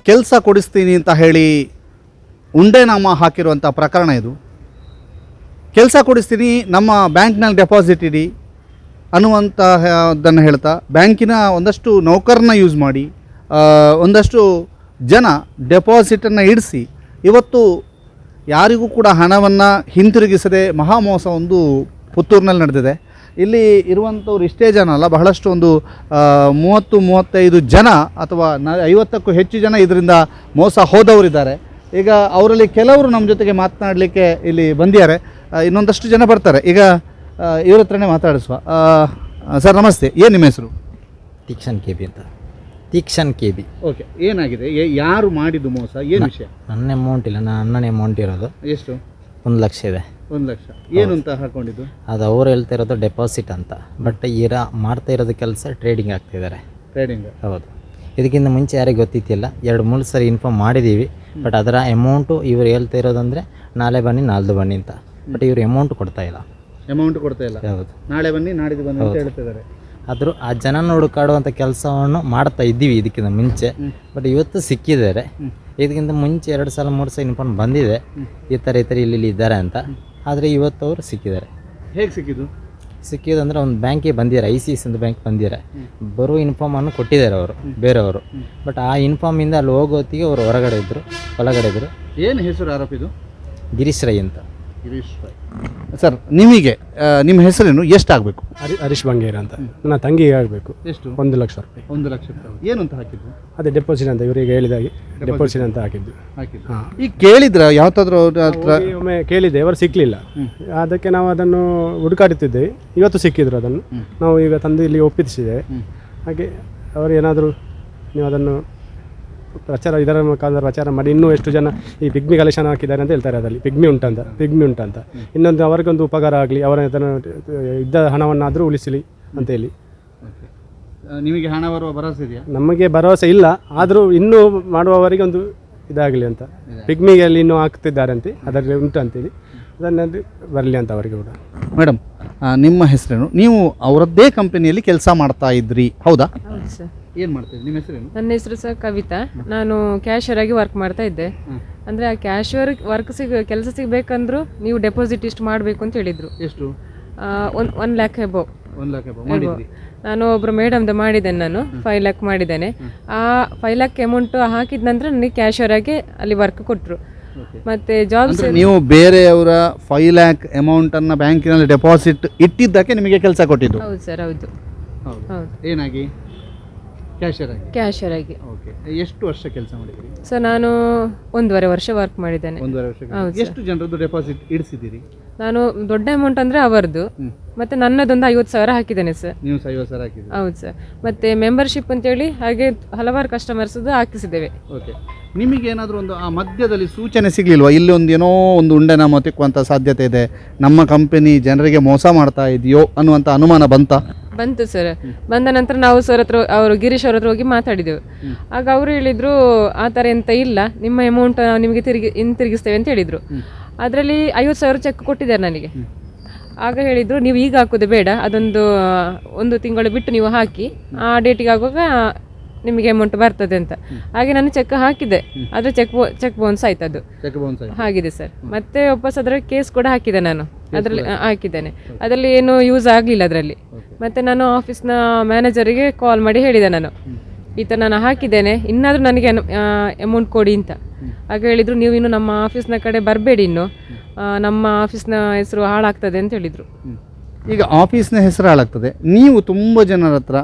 ಕೆಲಸ ಕೊಡಿಸ್ತೀನಿ ಅಂತ ಹೇಳಿ ಉಂಡೆನಾಮ ಹಾಕಿರುವಂಥ ಪ್ರಕರಣ ಇದು. ಕೆಲಸ ಕೊಡಿಸ್ತೀನಿ, ನಮ್ಮ ಬ್ಯಾಂಕ್ನಲ್ಲಿ ಡೆಪಾಸಿಟ್ ಇಡಿ ಅನ್ನುವಂತಹದ್ದನ್ನು ಹೇಳ್ತಾ ಬ್ಯಾಂಕಿನ ಒಂದಷ್ಟು ನೌಕರನ್ನ ಯೂಸ್ ಮಾಡಿ ಒಂದಷ್ಟು ಜನ ಡೆಪಾಸಿಟನ್ನು ಇಡಿಸಿ ಇವತ್ತು ಯಾರಿಗೂ ಕೂಡ ಹಣವನ್ನು ಹಿಂತಿರುಗಿಸದೆ ಮಹಾಮೋಸ ಒಂದು ಪುತ್ತೂರಿನಲ್ಲಿ ನಡೆದಿದೆ. ಇಲ್ಲಿ ಇರುವಂಥವ್ರು ಇಷ್ಟೇ ಜನ ಅಲ್ಲ, ಬಹಳಷ್ಟು ಒಂದು 30-35 ಜನ ಅಥವಾ 50ಕ್ಕೂ ಹೆಚ್ಚು ಜನ ಇದರಿಂದ ಮೋಸ ಹೋದವರಿದ್ದಾರೆ. ಈಗ ಅವರಲ್ಲಿ ಕೆಲವರು ನಮ್ಮ ಜೊತೆಗೆ ಮಾತನಾಡಲಿಕ್ಕೆ ಇಲ್ಲಿ ಬಂದಿದ್ದಾರೆ, ಇನ್ನೊಂದಷ್ಟು ಜನ ಬರ್ತಾರೆ. ಈಗ ಇವ್ರ ಹತ್ರನೇ ಮಾತಾಡಿಸುವ. ಸರ್ ನಮಸ್ತೆ, ಏನು ನಿಮ್ಮ ಹೆಸರು? ತೀಕ್ಷಣ್ ಕೆ ಬಿ ಅಂತ. ತೀಕ್ಷಣ್ ಕೆ ಬಿ. ಓಕೆ, ಏನಾಗಿದೆ, ಯಾರು ಮಾಡಿದ್ದು ಮೋಸ, ಏನು ವಿಷಯ? ನನ್ನ ಅಮೌಂಟ್ ಇಲ್ಲ, ನನ್ನ ಅಣ್ಣನ ಅಮೌಂಟ್ ಇರೋದು. ಎಷ್ಟು? 1 ಲಕ್ಷ ಇದೆ. 1 ಲಕ್ಷ ಏನು ಅಂತ ಹಾಕೊಂಡಿದ್ದು? ಅದು ಅವ್ರು ಹೇಳ್ತಾ ಇರೋದು ಡೆಪಾಸಿಟ್ ಅಂತ, ಬಟ್ ಮಾಡ್ತಾ ಇರೋದು ಕೆಲಸ ಟ್ರೇಡಿಂಗ್ ಆಗ್ತಿದ್ದಾರೆ. ಟ್ರೇಡಿಂಗ್? ಹೌದು. ಇದಕ್ಕಿಂತ ಮುಂಚೆ ಯಾರಿಗೆ ಗೊತ್ತಿತ್ತಿಲ್ಲ, 2-3 ಸರಿ ಇನ್ಫಾರ್ಮ್ ಮಾಡಿದ್ದೀವಿ. ಬಟ್ ಅದರ ಅಮೌಂಟು ಇವ್ರು ಹೇಳ್ತಾ ಇರೋದಂದರೆ ನಾಳೆ ಬನ್ನಿ ನಾಳ್ದು ಬನ್ನಿ ಅಂತ. ಬಟ್ ಇವರು ಅಮೌಂಟ್ ಕೊಡ್ತಾ ಇಲ್ಲ. ಅಮೌಂಟ್ ಕೊಡ್ತಾ ಇಲ್ಲ? ಹೌದು. ನಾಳೆ ಬನ್ನಿ ನಾಡಿದ್ದು ಬನ್ನಿ ಅಂತ ಹೇಳ್ತಿದ್ದಾರೆ. ಆದರೂ ಆ ಜನ ಹುಡುಕಾಡುವಂಥ ಕೆಲಸವನ್ನು ಮಾಡ್ತಾ ಇದ್ದೀವಿ ಇದಕ್ಕಿಂತ ಮುಂಚೆ. ಬಟ್ ಇವತ್ತು ಸಿಕ್ಕಿದ್ದಾರೆ. ಇದಕ್ಕಿಂತ ಮುಂಚೆ 2 ಸಲ 3 ಸಲ ಇನ್ಫಾರ್ಮ್ ಬಂದಿದೆ ಈ ಥರ ಇಲ್ಲಿ ಇದ್ದಾರೆ ಅಂತ. ಆದರೆ ಇವತ್ತು ಅವರು ಸಿಕ್ಕಿದ್ದಾರೆ. ಹೇಗೆ ಸಿಕ್ಕಿದ್ದು? ಸಿಕ್ಕಿದಂದರೆ ಒಂದು ಬ್ಯಾಂಕಿಗೆ ಬಂದಿದ್ದಾರೆ, ICICI ಅಂತ ಬ್ಯಾಂಕ್ ಬಂದಿದ್ದಾರೆ. ಬರೋ ಇನ್ಫಾರ್ಮನ್ನು ಕೊಟ್ಟಿದ್ದಾರೆ ಅವರು, ಬೇರೆಯವರು. ಬಟ್ ಆ ಇನ್ಫಾರ್ಮಿಂದ ಅಲ್ಲಿ ಹೋಗೋತ್ತಿಗೆ ಅವರು ಒಳಗಡೆ ಇದ್ದರು. ಏನು ಹೆಸರು ಆರೋಪಿದು? ಗಿರೀಶ್ ರೈ ಅಂತ. ಗಿರೀಶ್ ರೈ. ಸರ್ ನಿಮಗೆ ನಿಮ್ಮ ಹೆಸರೇನು, ಎಷ್ಟಾಗಬೇಕು? ಹರೀಶ್ ಬಂಗೇರ ಅಂತ. ನನ್ನ ತಂಗಿಗೆ ಆಗಬೇಕು. ಎಷ್ಟು? 1 ಲಕ್ಷ ರೂಪಾಯಿ. 1 ಲಕ್ಷ ರೂಪಾಯಿ. ಏನು ಅಂತ ಹಾಕಿದ್ದು? ಅದೇ ಡೆಪಾಸಿಟ್ ಅಂತ, ಇವರಿಗೆ ಹೇಳಿದಾಗೆ ಡೆಪಾಸಿಟ್ ಅಂತ ಹಾಕಿದ್ದು. ಹಾಂ. ಈಗ ಕೇಳಿದ್ರ ಯಾವತ್ತಾದ್ರೂ ಅವ್ರ ಹತ್ರ? ಒಮ್ಮೆ ಕೇಳಿದ್ದೆ, ಅವರು ಸಿಕ್ಕಲಿಲ್ಲ. ಅದಕ್ಕೆ ನಾವು ಅದನ್ನು ಹುಡುಕಾಡುತ್ತಿದ್ದೇವೆ. ಇವತ್ತು ಸಿಕ್ಕಿದ್ರು ಅದನ್ನು. ನಾವು ಈಗ ತಂದು ಇಲ್ಲಿ ಒಪ್ಪಿಸಿದ್ದೇವೆ. ಹಾಗೆ ಅವರು ಏನಾದರೂ ನೀವು ಅದನ್ನು ಇದರ ಮುಖಾಂತರ ಪ್ರಚಾರ ಮಾಡಿ, ಇನ್ನೂ ಎಷ್ಟು ಜನ ಈ ಪಿಗ್ಮಿ ಕಲೆಕ್ಷನ್ ಹಾಕಿದ್ದಾರೆ ಅಂತ ಹೇಳ್ತಾರೆ. ಅದರಲ್ಲಿ ಪಿಗ್ಮಿ ಉಂಟಂತ ಇನ್ನೊಂದು ಅವರಿಗೊಂದು ಉಪಕಾರ ಆಗಲಿ, ಅವರ ಅದನ್ನು ಇದ್ದ ಹಣವನ್ನಾದರೂ ಉಳಿಸಲಿ ಅಂತೇಳಿ. ನಿಮಗೆ ಹಣ ಬರುವ ಭರವಸೆ ಇದೆಯಾ? ನಮಗೆ ಭರವಸೆ ಇಲ್ಲ, ಆದರೂ ಇನ್ನೂ ಮಾಡುವವರಿಗೆ ಒಂದು ಇದಾಗಲಿ ಅಂತ. ಪಿಗ್ಮಿಯಲ್ಲಿ ಇನ್ನೂ ಹಾಕ್ತಿದ್ದಾರಂತೆ, ಅದರಲ್ಲಿ ಉಂಟು ಅಂತೇಳಿ ಅದನ್ನು ಬರಲಿ ಅಂತ ಅವರಿಗೆ ಕೂಡ. ಮೇಡಮ್, ನಿಮ್ಮ ಹೆಸರೇನು? ನೀವು ಅವರದ್ದೇ ಕಂಪನಿಯಲ್ಲಿ ಕೆಲಸ ಮಾಡ್ತಾ ಇದ್ರಿ, ಹೌದಾ? ಹೌದು ಸರ್. ಏನು ಮಾಡ್ತೀರಿ? ನಿಮ್ಮ ಹೆಸರೇನು? ನನ್ನ ಹೆಸರು ಸರ್ ಕವಿತಾ. ನಾನು ಕ್ಯಾಶಿಯರ್ ಆಗಿ ವರ್ಕ್ ಮಾಡ್ತಾ ಇದ್ದೆ. ಅಂದರೆ ಆ ಕ್ಯಾಶಿಯರ್ ವರ್ಕ್ ಕೆಲಸ ಸಿಗಬೇಕಂದ್ರೂ ನೀವು ಡೆಪಾಸಿಟ್ ಇಷ್ಟು ಮಾಡಬೇಕು ಅಂತ ಹೇಳಿದರು. ಎಷ್ಟು? 1 ಲ್ಯಾಕ್ ಎಬೋ. 1 ಲ್ಯಾಕ್ ಎಬೋ ಮಾಡಿದ್ರಿ? ನಾನು ಒಬ್ಬರು ಮೇಡಮ್ದು ಮಾಡಿದ್ದೇನೆ, ನಾನು 5 ಲ್ಯಾಕ್ ಮಾಡಿದ್ದೇನೆ. ಆ 5 ಲ್ಯಾಕ್ ಅಮೌಂಟ್ ಹಾಕಿದ ನಂತರ ನನಗೆ ಕ್ಯಾಶಿಯರ್ ಆಗಿ ಅಲ್ಲಿ ವರ್ಕ್ ಕೊಟ್ಟರು. ಮತ್ತೆ ಜಾಬ್ಸ್ ನೀವು ಬೇರೆಯವರ 5 ಲ್ಯಾಕ್ ಅಮೌಂಟನ್ನು ಬ್ಯಾಂಕಿನಲ್ಲಿ ಡೆಪಾಸಿಟ್ ಇಟ್ಟಿದ್ದಕ್ಕೆ ನಿಮಗೆ ಕೆಲಸ ಕೊಟ್ಟಿದ್ದು? ಹೌದು ಸರ್, ಹೌದು. ಹೌದು. ಏನಾಗಿ? ಕ್ಯಾಶಿಯರ್ ಆಗಿ. ಓಕೆ. ಎಷ್ಟು ವರ್ಷ ಕೆಲಸ ಮಾಡಿದ್ದೀರಿ? ಸರ್ ನಾನು 1.5 ವರ್ಷ ವರ್ಕ್ ಮಾಡಿದ್ದೇನೆ. 1.5 ವರ್ಷ. ಎಷ್ಟು ಜನರದ್ದು ಡೆಪಾಸಿಟ್ ಇಡಿಸಿದ್ದೀರಿ? ನಾನು ದೊಡ್ಡ ಅಮೌಂಟ್ ಅಂದರೆ ಅವರದ್ದು, ಮತ್ತು ನನ್ನದೊಂದು 50,000 ಹಾಕಿದ್ದೇನೆ ಸರ್. ನೀವು 50,000 ಹಾಕಿದ್ದೀರಿ? ಹೌದು ಸರ್. ಮತ್ತು ಮೆಂಬರ್ಶಿಪ್ ಅಂತೇಳಿ ಹಾಗೆ ಹಲವಾರು ಕಸ್ಟಮರ್ಸ್ದು ಹಾಕಿಸಿದ್ದೇವೆ. ಓಕೆ. ನಿಮಗೇನಾದರೂ ಒಂದು ಆ ಮಧ್ಯದಲ್ಲಿ ಸೂಚನೆ ಸಿಗಲಿಲ್ವಾ, ಇಲ್ಲಿ ಒಂದು ಏನೋ ಒಂದು ಉಂಡೆನಾಮ ತಿಕ್ಕುವಂಥ ಸಾಧ್ಯತೆ ಇದೆ, ನಮ್ಮ ಕಂಪನಿ ಜನರಿಗೆ ಮೋಸ ಮಾಡ್ತಾ ಇದೆಯೋ ಅನ್ನುವಂಥ ಅನುಮಾನ ಬಂತು ಸರ್. ಬಂದ ನಂತರ ನಾವು ಸರ್ ಹತ್ರ, ಅವರು ಗಿರೀಶ್ ಅವ್ರ ಹತ್ರ ಹೋಗಿ ಮಾತಾಡಿದೆವು. ಆಗ ಅವರು ಹೇಳಿದರು, ಆ ಥರ ಎಂತ ಇಲ್ಲ, ನಿಮ್ಮ ಅಮೌಂಟ್ ನಾವು ನಿಮಗೆ ಹಿಂತಿರುಗಿಸ್ತೇವೆ ಅಂತ ಹೇಳಿದರು. ಅದರಲ್ಲಿ 50,000 ಚೆಕ್ ಕೊಟ್ಟಿದ್ದಾರೆ ನನಗೆ. ಆಗ ಹೇಳಿದರು, ನೀವು ಈಗ ಹಾಕೋದು ಬೇಡ, ಒಂದು ತಿಂಗಳು ಬಿಟ್ಟು ನೀವು ಹಾಕಿ, ಆ ಡೇಟಿಗೆ ಆಗುವಾಗ ನಿಮಗೆ ಅಮೌಂಟ್ ಬರ್ತದೆ ಅಂತ. ಹಾಗೆ ನಾನು ಚೆಕ್ ಹಾಕಿದೆ, ಆದರೆ ಚೆಕ್ ಬೌನ್ಸ್ ಆಯ್ತು. ಅದು ಆಗಿದೆ ಸರ್. ಮತ್ತೆ ವಾಪಸ್ ಅದರ ಕೇಸ್ ಕೂಡ ಹಾಕಿದೆ, ನಾನು ಅದರಲ್ಲಿ ಹಾಕಿದ್ದೇನೆ. ಅದರಲ್ಲಿ ಏನು ಯೂಸ್ ಆಗಲಿಲ್ಲ ಅದರಲ್ಲಿ. ಮತ್ತೆ ನಾನು ಆಫೀಸ್ನ ಮ್ಯಾನೇಜರಿಗೆ ಕಾಲ್ ಮಾಡಿ ಹೇಳಿದೆ, ನಾನು ಈ ಥರ ನಾನು ಹಾಕಿದ್ದೇನೆ, ಇನ್ನಾದರೂ ನನಗೆ ಅಮೌಂಟ್ ಕೊಡಿ ಅಂತ. ಆಗ ಹೇಳಿದರು, ನೀವು ಇನ್ನು ನಮ್ಮ ಆಫೀಸ್ನ ಕಡೆ ಬರಬೇಡಿ, ಇನ್ನು ನಮ್ಮ ಆಫೀಸ್ನ ಹೆಸರು ಹಾಳಾಗ್ತದೆ ಅಂತ ಹೇಳಿದರು. ಈಗ ಆಫೀಸ್ನ ಹೆಸರು ಹಾಳಾಗ್ತದೆ, ನೀವು ತುಂಬ ಜನರ ಹತ್ರ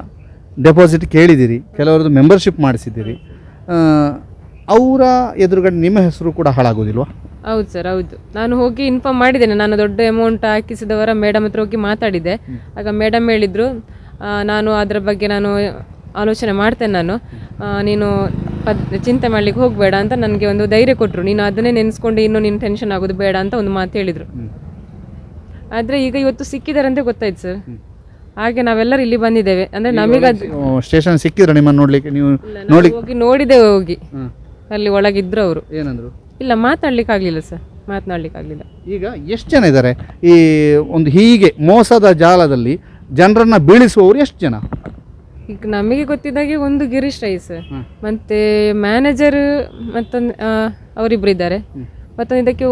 ಡೆಪಾಸಿಟ್ ಕೇಳಿದ್ದೀರಿ, ಕೆಲವರದ್ದು ಮೆಂಬರ್ಶಿಪ್ ಮಾಡಿಸಿದ್ದೀರಿ, ಅವರ ಎದುರುಗಡೆ ನಿಮ್ಮ ಹೆಸರು ಕೂಡ ಹಾಳಾಗೋದಿಲ್ವಾ? ಹೌದು ಸರ್, ಹೌದು. ನಾನು ಹೋಗಿ ಇನ್ಫಾರ್ಮ್ ಮಾಡಿದ್ದೇನೆ, ನಾನು ದೊಡ್ಡ ಅಮೌಂಟ್ ಹಾಕಿಸಿದವರ ಮೇಡಮ್ ಹತ್ರ ಹೋಗಿ ಮಾತಾಡಿದೆ. ಆಗ ಮೇಡಮ್ ಹೇಳಿದರು, ನಾನು ಅದರ ಬಗ್ಗೆ ನಾನು ಆಲೋಚನೆ ಮಾಡ್ತೇನೆ, ನೀನು ಚಿಂತೆ ಮಾಡಲಿಕ್ಕೆ ಹೋಗಬೇಡ ಅಂತ ನನಗೆ ಒಂದು ಧೈರ್ಯ ಕೊಟ್ಟರು. ನೀನು ಅದನ್ನೇ ನೆನೆಸ್ಕೊಂಡು ಇನ್ನೂ ನೀನು ಟೆನ್ಷನ್ ಆಗೋದು ಬೇಡ ಅಂತ ಒಂದು ಮಾತು ಹೇಳಿದರು. ಆದರೆ ಈಗ ಇವತ್ತು ಸಿಕ್ಕಿದ್ದಾರೆ ಅಂತ ಗೊತ್ತಾಯ್ತು ಸರ್. ಹಾಗೆ ನಾವೆಲ್ಲರೂ ಇಲ್ಲಿ ಬಂದಿದ್ದೇವೆ. ಅಂದರೆ ನಮಗೆ ಸ್ಟೇಷನ್ ಸಿಕ್ಕಿದ್ರು ನಿಮ್ಮನ್ನು ನೋಡಲಿಕ್ಕೆ? ನೀವು ಹೋಗಿ ನೋಡಿದ್ದೇವೆ, ಹೋಗಿ ಅಲ್ಲಿ ಒಳಗಿದ್ರು ಅವರು. ಏನಂದ್ರು? ಇಲ್ಲ, ಮಾತಾಡ್ಲಿಕ್ಕೆ ಆಗಲಿಲ್ಲ ಸರ್, ಮಾತನಾಡಲಿಕ್ಕಾಗಲಿಲ್ಲ. ಈಗ ಎಷ್ಟು ಜನ ಇದ್ದಾರೆ ಈ ಒಂದು ಹೀಗೆ ಮೋಸದ ಜಾಲದಲ್ಲಿ ಜನರನ್ನು ಬೀಳಿಸುವವರು? ಎಷ್ಟು ಜನ? ಈಗ ನಮಗೆ ಗೊತ್ತಿದ್ದಾಗೆ ಒಂದು ಗಿರೀಶ್ ರೈಸ್, ಮತ್ತೆ ಮ್ಯಾನೇಜರ್ ಮತ್ತೊಂದು ಅವರಿಬ್ರು ಇದ್ದಾರೆ, ಮತ್ತೊಂದು ಇದಕ್ಕೆ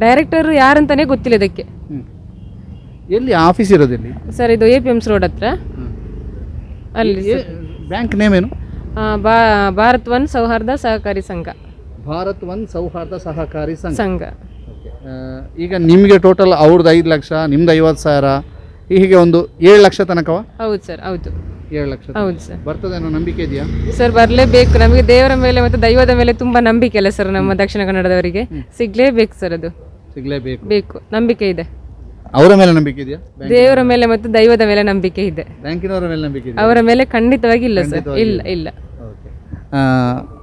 ಡೈರೆಕ್ಟರ್ ಯಾರಂತಾನೆ ಗೊತ್ತಿಲ್ಲ ಇದಕ್ಕೆ. ಎಲ್ಲಿ ಆಫೀಸ್ ಇರೋದಿಲ್ಲಿ? ಸರ್ ಇದು APMS ರೋಡ್ ಹತ್ರ ಅಲ್ಲಿ. ಬ್ಯಾಂಕ್ ನೇಮ್ ಏನು? ಭಾರತ್ ಒನ್ ಸೌಹಾರ್ದ ಸಹಕಾರಿ ಸಂಘ. ಭಾರತ್ ಒನ್ ಸೌಹಾರ್ದ ಸಹಕಾರಿ ಸಂಘ. ಈಗ ನಿಮಗೆ ಟೋಟಲ್ ಅವ್ರದ್ದು 5 ಲಕ್ಷ, ನಿಮ್ದು 50,000, ಹೀಗೆ ಒಂದು 7 ಲಕ್ಷ ತನಕವ? ಹೌದು ಸರ್, ಹೌದು 7 ಲಕ್ಷ ಹೌದು ಸರ್. ಬರ್ತದೇನೋ ನಂಬಿಕೆ ಇದೆಯಾ ಸರ್? ಬರಲೇಬೇಕು. ನಮಗೆ ದೇವರ ಮೇಲೆ ಮತ್ತು ದೈವದ ಮೇಲೆ ತುಂಬಾ ನಂಬಿಕೆ ಅಲ್ಲ ಸರ್, ನಮ್ಮ ದಕ್ಷಿಣ ಕನ್ನಡದವರಿಗೆ ಸಿಗ್ಲೇಬೇಕು ಸರ್, ಅದು ಸಿಗ್ಲೇಬೇಕು, ಬೇಕು, ನಂಬಿಕೆ ಇದೆ. ಅವರ ಮೇಲೆ ನಂಬಿಕೆ ಇದೆಯಾ? ದೇವರ ಮೇಲೆ ಮತ್ತು ದೈವದ ಮೇಲೆ ನಂಬಿಕೆ ಇದೆ. ಬ್ಯಾಂಕಿನವರ ಮೇಲೆ ನಂಬಿಕೆ ಇದೆ? ಅವರ ಮೇಲೆ ಖಂಡಿತವಾಗಿ ಇಲ್ಲ ಸರ್, ಇಲ್ಲ ಇಲ್ಲ.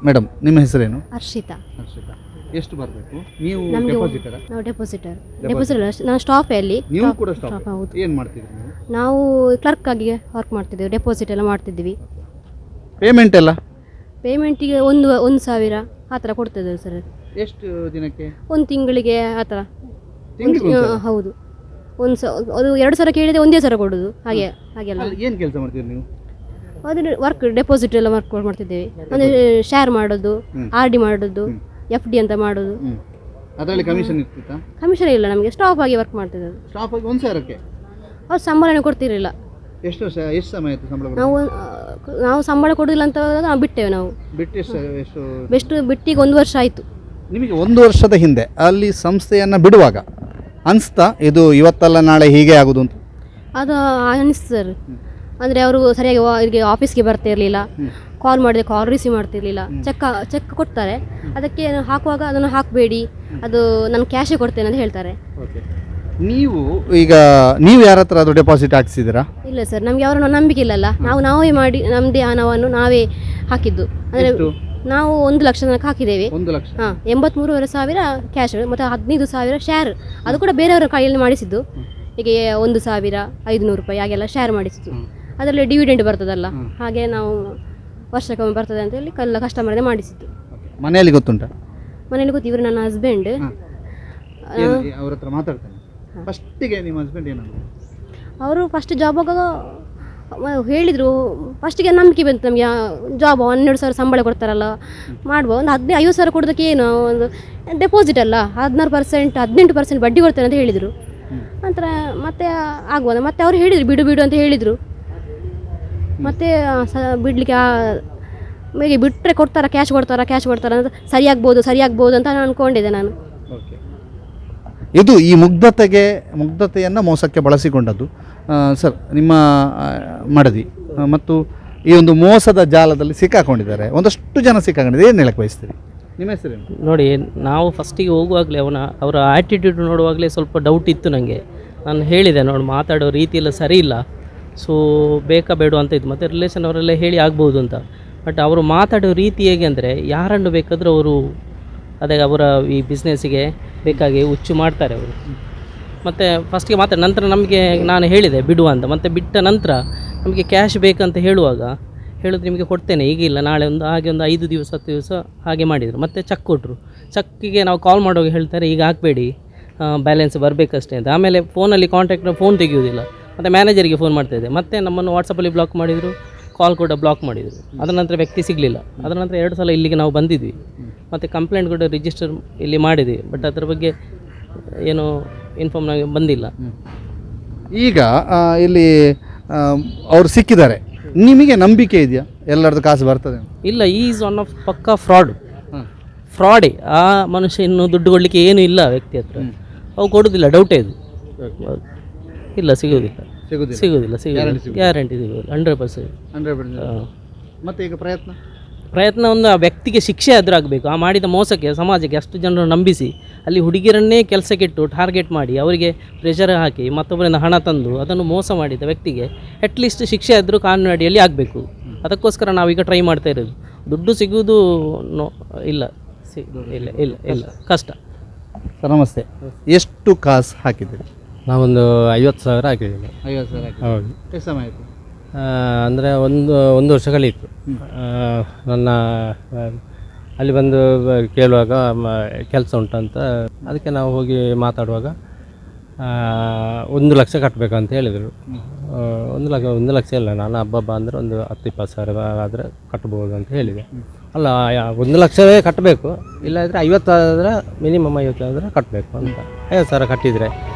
ಮೇಡಮ್ ನಿಮ್ಮ ಹೆಸರೇನು? ಹರ್ಷಿತಾ. ಹರ್ಷಿತಾ, ಎಷ್ಟು ಬರಬೇಕು? ನೀವು ನಮಗೆ ಡೆಪಾಸಿಟರ? ನಾವು ಡೆಪಾಸಿಟರ್ ನಾನು ಸ್ಟಾಫಲ್ಲಿ. ನೀವು ಕೂಡ ಸ್ಟಾಪ್? ಹೌದು. ಏನು ಮಾಡ್ತಿದ್ರಿ ನೀವು? ನಾವು ಕ್ಲರ್ಕ್ ಆಗಿ ವರ್ಕ್ ಮಾಡ್ತಿದ್ದೀವಿ, ಡೆಪಾಸಿಟ್ ಎಲ್ಲ ಮಾಡ್ತಿದ್ವಿ. ಪೇಮೆಂಟ್ ಎಲ್ಲ ಪೇಮೆಂಟಿಗೆ 1,000 ಆ ಥರ ಕೊಡ್ತಿದ್ದೇವೆ ಸರ್. ಎಷ್ಟು ದಿನಕ್ಕೆ? ಒಂದು ತಿಂಗಳಿಗೆ ಆ ಥರ. ತಿಂಗ್ಳಿಗೆ ಒಂದ್ಸಲ? ಹೌದು. ಅದು 2,000 ಕೇಳಿದರೆ 1,000 ಕೊಡೋದು, ಹಾಗೆ ಹಾಗೆಲ್ಲ. ಏನು ಕೆಲಸ ಮಾಡ್ತೀರಿ ನೀವು? ಅದು ವರ್ಕ್ ಡೆಪಾಸಿಟ್ ಎಲ್ಲ ವರ್ಕ್ ಮಾಡ್ತಿದ್ದೇವೆ. ಅಂದರೆ ಶೇರ್ ಮಾಡೋದು, RD ಮಾಡೋದು, FD ಅಂತ ಮಾಡೋದು. ಅದರಲ್ಲಿ ಕಮಿಷನ್ ಇರ್ತಿತ್ತಾ? ಕಮಿಷನ್ ಇಲ್ಲ, ನಮಗೆ ಸ್ಟಾಫ್ ಆಗಿ ವರ್ಕ್ ಮಾಡ್ತಿದ್ದೇವೆ. ಸ್ಟಾಫ್ ಆಗಿ 1,000ಕ್ಕೆ? ಅವ್ರು ಸಂಬಳನೇ ಕೊಡ್ತಿರಲಿಲ್ಲ. ಎಷ್ಟು ಸಮಯ ಆಯಿತು ಸಂಬಳ? ನಾವು ಸಂಬಳ ಕೊಡೋದಿಲ್ಲ ಅಂತ ನಾವು ಬಿಟ್ಟೇವೆ. ನಾವು ಬಿಟ್ಟು ಎಷ್ಟು ಬಿಟ್ಟಿಗೆ 1 ವರ್ಷ ಆಯಿತು. ನಿಮಗೆ 1 ವರ್ಷದ ಹಿಂದೆ ಅಲ್ಲಿ ಸಂಸ್ಥೆಯನ್ನು ಬಿಡುವಾಗ ಅನಿಸ್ತಾ ಇದು ಇವತ್ತಲ್ಲ ನಾಳೆ ಹೀಗೆ ಆಗೋದು ಅಂತ? ಅದು ಅನಿಸ್ತು ಸರ್. ಅಂದರೆ ಅವರು ಸರಿಯಾಗಿ ಇವರಿಗೆ ಆಫೀಸ್ಗೆ ಬರ್ತಾ ಇರಲಿಲ್ಲ, ಕಾಲ್ ಮಾಡಿದೆ ಕಾಲ್ ರಿಸೀವ್ ಮಾಡ್ತಿರ್ಲಿಲ್ಲ. ಚೆಕ್ ಕೊಡ್ತಾರೆ, ಅದಕ್ಕೆ ಹಾಕುವಾಗ ಅದನ್ನು ಹಾಕಬೇಡಿ, ಅದು ನಾನು ಕ್ಯಾಶೇ ಕೊಡ್ತೇನೆ ಅಂತ ಹೇಳ್ತಾರೆ. ನೀವು ಯಾರ ಹತ್ರ ಅದು ಡೆಪಾಸಿಟ್ ಹಾಕ್ಸಿದ್ದೀರಾ? ಇಲ್ಲ ಸರ್, ನಮಗೆ ಅವರನ್ನು ನಂಬಿಕೆ ಇಲ್ಲಲ್ಲ. ನಾವೇ ಮಾಡಿ ನಮ್ಮದೇ ಹಣವನ್ನು ನಾವೇ ಹಾಕಿದ್ದು. ಅಂದರೆ ನಾವು 1 ಲಕ್ಷ ತನಕ ಹಾಕಿದ್ದೇವೆ. 1 ಲಕ್ಷ? ಹಾಂ, 83,000 ಕ್ಯಾಶ್ ಮತ್ತು 15,000 ಶೇರ್. ಅದು ಕೂಡ ಬೇರೆಯವರ ಕೈಯಲ್ಲಿ ಮಾಡಿಸಿದ್ದು. ಹೀಗೆ 1,500 ರೂಪಾಯಿ ಹಾಗೆಲ್ಲ ಶೇರ್ ಮಾಡಿಸಿದ್ದು. ಅದರಲ್ಲಿ ಡಿವಿಡೆಂಡ್ ಬರ್ತದಲ್ಲ, ಹಾಗೆ ನಾವು ವರ್ಷಕ್ಕೊಮ್ಮೆ ಬರ್ತದೆ ಅಂತ ಹೇಳಿ ಕಸ್ಟಮರೇ ಮಾಡಿಸಿದ್ದು. ಮನೆಯಲ್ಲಿ ಗೊತ್ತುಂಟಾ? ಮನೇಲಿ ಗೊತ್ತು, ಇವರು ನನ್ನ ಹಸ್ಬೆಂಡ್. ಅವ್ರ ಹತ್ರ ಮಾತಾಡ್ತಾನೆ. ಫಸ್ಟಿಗೆ ನಿಮ್ಮ ಹಸ್ಬೆಂಡ್ ಏನಂದ್ರು? ಅವರು ಫಸ್ಟ್ ಜಾಬ್ ಆಗ ಹೇಳಿದರು. ಫಸ್ಟಿಗೆ ನಂಬಿಕೆ ಬಂತು ನಮಗೆ, ಜಾಬ್ 12,000 ಸಂಬಳ ಕೊಡ್ತಾರಲ್ಲ, ಮಾಡುವ ಒಂದು 50,000 ಕೊಡೋದಕ್ಕೆ ಏನು, ಒಂದು ಡೆಪಾಸಿಟ್ ಅಲ್ಲ, 16%, 18% ಬಡ್ಡಿ ಕೊಡ್ತೇನೆ ಅಂತ ಹೇಳಿದರು. ನಂತರ ಮತ್ತೆ ಆಗುವ ಮತ್ತೆ ಅವ್ರು ಹೇಳಿದರು ಬಿಡು ಅಂತ ಹೇಳಿದರು. ಮತ್ತೆ ಬಿಡಲಿಕ್ಕೆ ಮೇಗೆ ಬಿಟ್ಟರೆ ಕೊಡ್ತಾರಾ, ಕ್ಯಾಶ್ ಕೊಡ್ತಾರಾ ಅಂತ ಸರಿಯಾಗ್ಬೋದು ಅಂತ ನಾನು ಅಂದ್ಕೊಂಡಿದ್ದೆ ನಾನು. ಇದು ಈ ಮುಗ್ಧತೆಯನ್ನು ಮೋಸಕ್ಕೆ ಬಳಸಿಕೊಂಡದ್ದು ಸರ್ ನಿಮ್ಮ ಮಡದಿ, ಮತ್ತು ಈ ಒಂದು ಮೋಸದ ಜಾಲದಲ್ಲಿ ಸಿಕ್ಕಾಕೊಂಡಿದ್ದಾರೆ, ಒಂದಷ್ಟು ಜನ ಸಿಕ್ಕಾಕೊಂಡಿದ್ದಾರೆ. ಏನು ಹೇಳಕ್ಕೆ ಬಯಸ್ತೀರಿ? ನಿಮ್ಮ ಹೆಸರೇನು? ನೋಡಿ, ನಾವು ಫಸ್ಟಿಗೆ ಹೋಗುವಾಗಲೇ ಅವರ ಆ್ಯಟಿಟ್ಯೂಡ್ ನೋಡುವಾಗಲೇ ಸ್ವಲ್ಪ ಡೌಟ್ ಇತ್ತು ನನಗೆ. ನಾನು ಹೇಳಿದೆ, ನೋಡಿ ಮಾತಾಡೋ ರೀತಿ ಎಲ್ಲ ಸರಿ ಇಲ್ಲ, ಸೊ ಬೇಕಾ ಬೇಡ ಅಂತ ಇತ್ತು. ಮತ್ತು ರಿಲೇಷನ್ ಅವರೆಲ್ಲ ಹೇಳಿ ಆಗ್ಬೋದು ಅಂತ. ಬಟ್ ಅವರು ಮಾತಾಡೋ ರೀತಿ ಹೇಗೆ ಅಂದರೆ, ಯಾರನ್ನು ಬೇಕಾದರೂ ಅವರು ಅದೇ ಅವರ ಈ ಬಿಸ್ನೆಸ್ಸಿಗೆ ಬೇಕಾಗಿ ಹುಚ್ಚು ಮಾಡ್ತಾರೆ ಅವರು. ಮತ್ತು ಫಸ್ಟಿಗೆ ಮಾತಾಡಿ ನಂತರ ನಮಗೆ ನಾನು ಹೇಳಿದೆ ಬಿಡುವ ಅಂತ. ಮತ್ತು ಬಿಟ್ಟ ನಂತರ ನಮಗೆ ಕ್ಯಾಶ್ ಬೇಕಂತ ಹೇಳುವಾಗ ಹೇಳೋದು ನಿಮಗೆ ಕೊಡ್ತೇನೆ ಈಗಿಲ್ಲ ನಾಳೆ ಒಂದು 5 ದಿವಸ 10 ದಿವಸ ಹಾಗೆ ಮಾಡಿದರು. ಮತ್ತು ಚೆಕ್ ಕೊಟ್ಟರು. ಚೆಕ್ಕಿಗೆ ನಾವು ಕಾಲ್ ಮಾಡುವಾಗ ಹೇಳ್ತಾರೆ ಈಗ ಹಾಕಬೇಡಿ, ಬ್ಯಾಲೆನ್ಸ್ ಬರಬೇಕಷ್ಟೇ ಅಂತ. ಆಮೇಲೆ ಫೋನಲ್ಲಿ ಫೋನ್ ತೆಗೆಯೋದಿಲ್ಲ. ಮತ್ತು ಮ್ಯಾನೇಜರಿಗೆ ಫೋನ್ ಮಾಡ್ತಾಯಿದ್ದೆ. ಮತ್ತು ನಮ್ಮನ್ನು ವಾಟ್ಸಪ್ಪಲ್ಲಿ ಬ್ಲಾಕ್ ಮಾಡಿದರು, ಕಾಲ್ ಕೂಡ ಬ್ಲಾಕ್ ಮಾಡಿದರು. ಅದರ ನಂತರ ವ್ಯಕ್ತಿ ಸಿಗಲಿಲ್ಲ. ಅದರ ನಂತರ 2 ಸಲ ಇಲ್ಲಿಗೆ ನಾವು ಬಂದಿದ್ವಿ, ಮತ್ತು ಕಂಪ್ಲೇಂಟ್ ಕೂಡ ರಿಜಿಸ್ಟರ್ ಇಲ್ಲಿ ಮಾಡಿದ್ವಿ. ಬಟ್ ಅದರ ಬಗ್ಗೆ ಏನು ಇನ್ಫಾರ್ಮ್ ನಮಗೆ ಬಂದಿಲ್ಲ. ಈಗ ಇಲ್ಲಿ ಅವ್ರು ಸಿಕ್ಕಿದ್ದಾರೆ, ನಿಮಗೆ ನಂಬಿಕೆ ಇದೆಯಾ ಎಲ್ಲರದ್ದು ಕಾಸು ಬರ್ತದೆ? ಇಲ್ಲ, ಈಸ್ ಒನ್ ಆಫ್ ಪಕ್ಕಾ ಫ್ರಾಡೇ. ಆ ಮನುಷ್ಯ ಇನ್ನು ದುಡ್ಡು ಕೊಡಲಿಕ್ಕೆ ಏನೂ ಇಲ್ಲ ವ್ಯಕ್ತಿ ಹತ್ರ. ಅವು ಕೊಡೋದಿಲ್ಲ, ಡೌಟೇ ಇದು. ಇಲ್ಲ, ಸಿಗೋದಿಲ್ಲ ಗ್ಯಾರಂಟಿ ಸಿಗೋದಿಲ್ಲ 100%. ಮತ್ತು ಈಗ ಪ್ರಯತ್ನ ಒಂದು ಆ ವ್ಯಕ್ತಿಗೆ ಶಿಕ್ಷೆ ಆದರೂ ಆಗಬೇಕು. ಆ ಮಾಡಿದ ಮೋಸಕ್ಕೆ ಸಮಾಜಕ್ಕೆ ಅಷ್ಟು ಜನರು ನಂಬಿಸಿ ಅಲ್ಲಿ ಹುಡುಗಿಯರನ್ನೇ ಕೆಲಸಕ್ಕಿಟ್ಟು ಟಾರ್ಗೆಟ್ ಮಾಡಿ ಅವರಿಗೆ ಪ್ರೆಷರ್ ಹಾಕಿ ಮತ್ತೊಬ್ಬರಿಂದ ಹಣ ತಂದು ಅದನ್ನು ಮೋಸ ಮಾಡಿದ ವ್ಯಕ್ತಿಗೆ ಅಟ್ಲೀಸ್ಟ್ ಶಿಕ್ಷೆ ಆದರೂ ಕಾನೂನು ಅಡಿಯಲ್ಲಿ ಆಗಬೇಕು. ಅದಕ್ಕೋಸ್ಕರ ನಾವೀಗ ಟ್ರೈ ಮಾಡ್ತಾ ಇರೋದು. ದುಡ್ಡು ಸಿಗುವುದು ಇಲ್ಲ ಕಷ್ಟ. ಸರ್ ನಮಸ್ತೆ, ಎಷ್ಟು ಕಾಸು ಹಾಕಿದ್ದೀರಿ? ನಾವೊಂದು 50,000 ಹಾಕಿದ್ದೀವಿ. 50,000? ಹೌದು. ಎಷ್ಟು ಸಮಯ ಆಯಿತು? ಅಂದರೆ ಒಂದು ವರ್ಷ ಕಳೀತು. ನನ್ನ ಅಲ್ಲಿ ಬಂದು ಕೇಳುವಾಗ ಕೆಲಸ ಉಂಟಂತ, ಅದಕ್ಕೆ ನಾವು ಹೋಗಿ ಮಾತಾಡುವಾಗ 1 ಲಕ್ಷ ಕಟ್ಟಬೇಕು ಅಂತ ಹೇಳಿದರು. 1 ಲಕ್ಷ ಇಲ್ಲ, ನಾನು ಹಬ್ಬ ಅಂದರೆ ಒಂದು 10-20 ಸಾವಿರ ಆದರೆ ಕಟ್ಬೋದು ಅಂತ ಹೇಳಿದೆ. ಅಲ್ಲ 1 ಲಕ್ಷವೇ ಕಟ್ಟಬೇಕು, ಇಲ್ಲಾಂದರೆ 50 ಆದರೆ ಮಿನಿಮಮ್ 50 ಆದರೆ ಕಟ್ಟಬೇಕು ಅಂತ. 50 ಸಾವಿರ ಕಟ್ಟಿದರೆ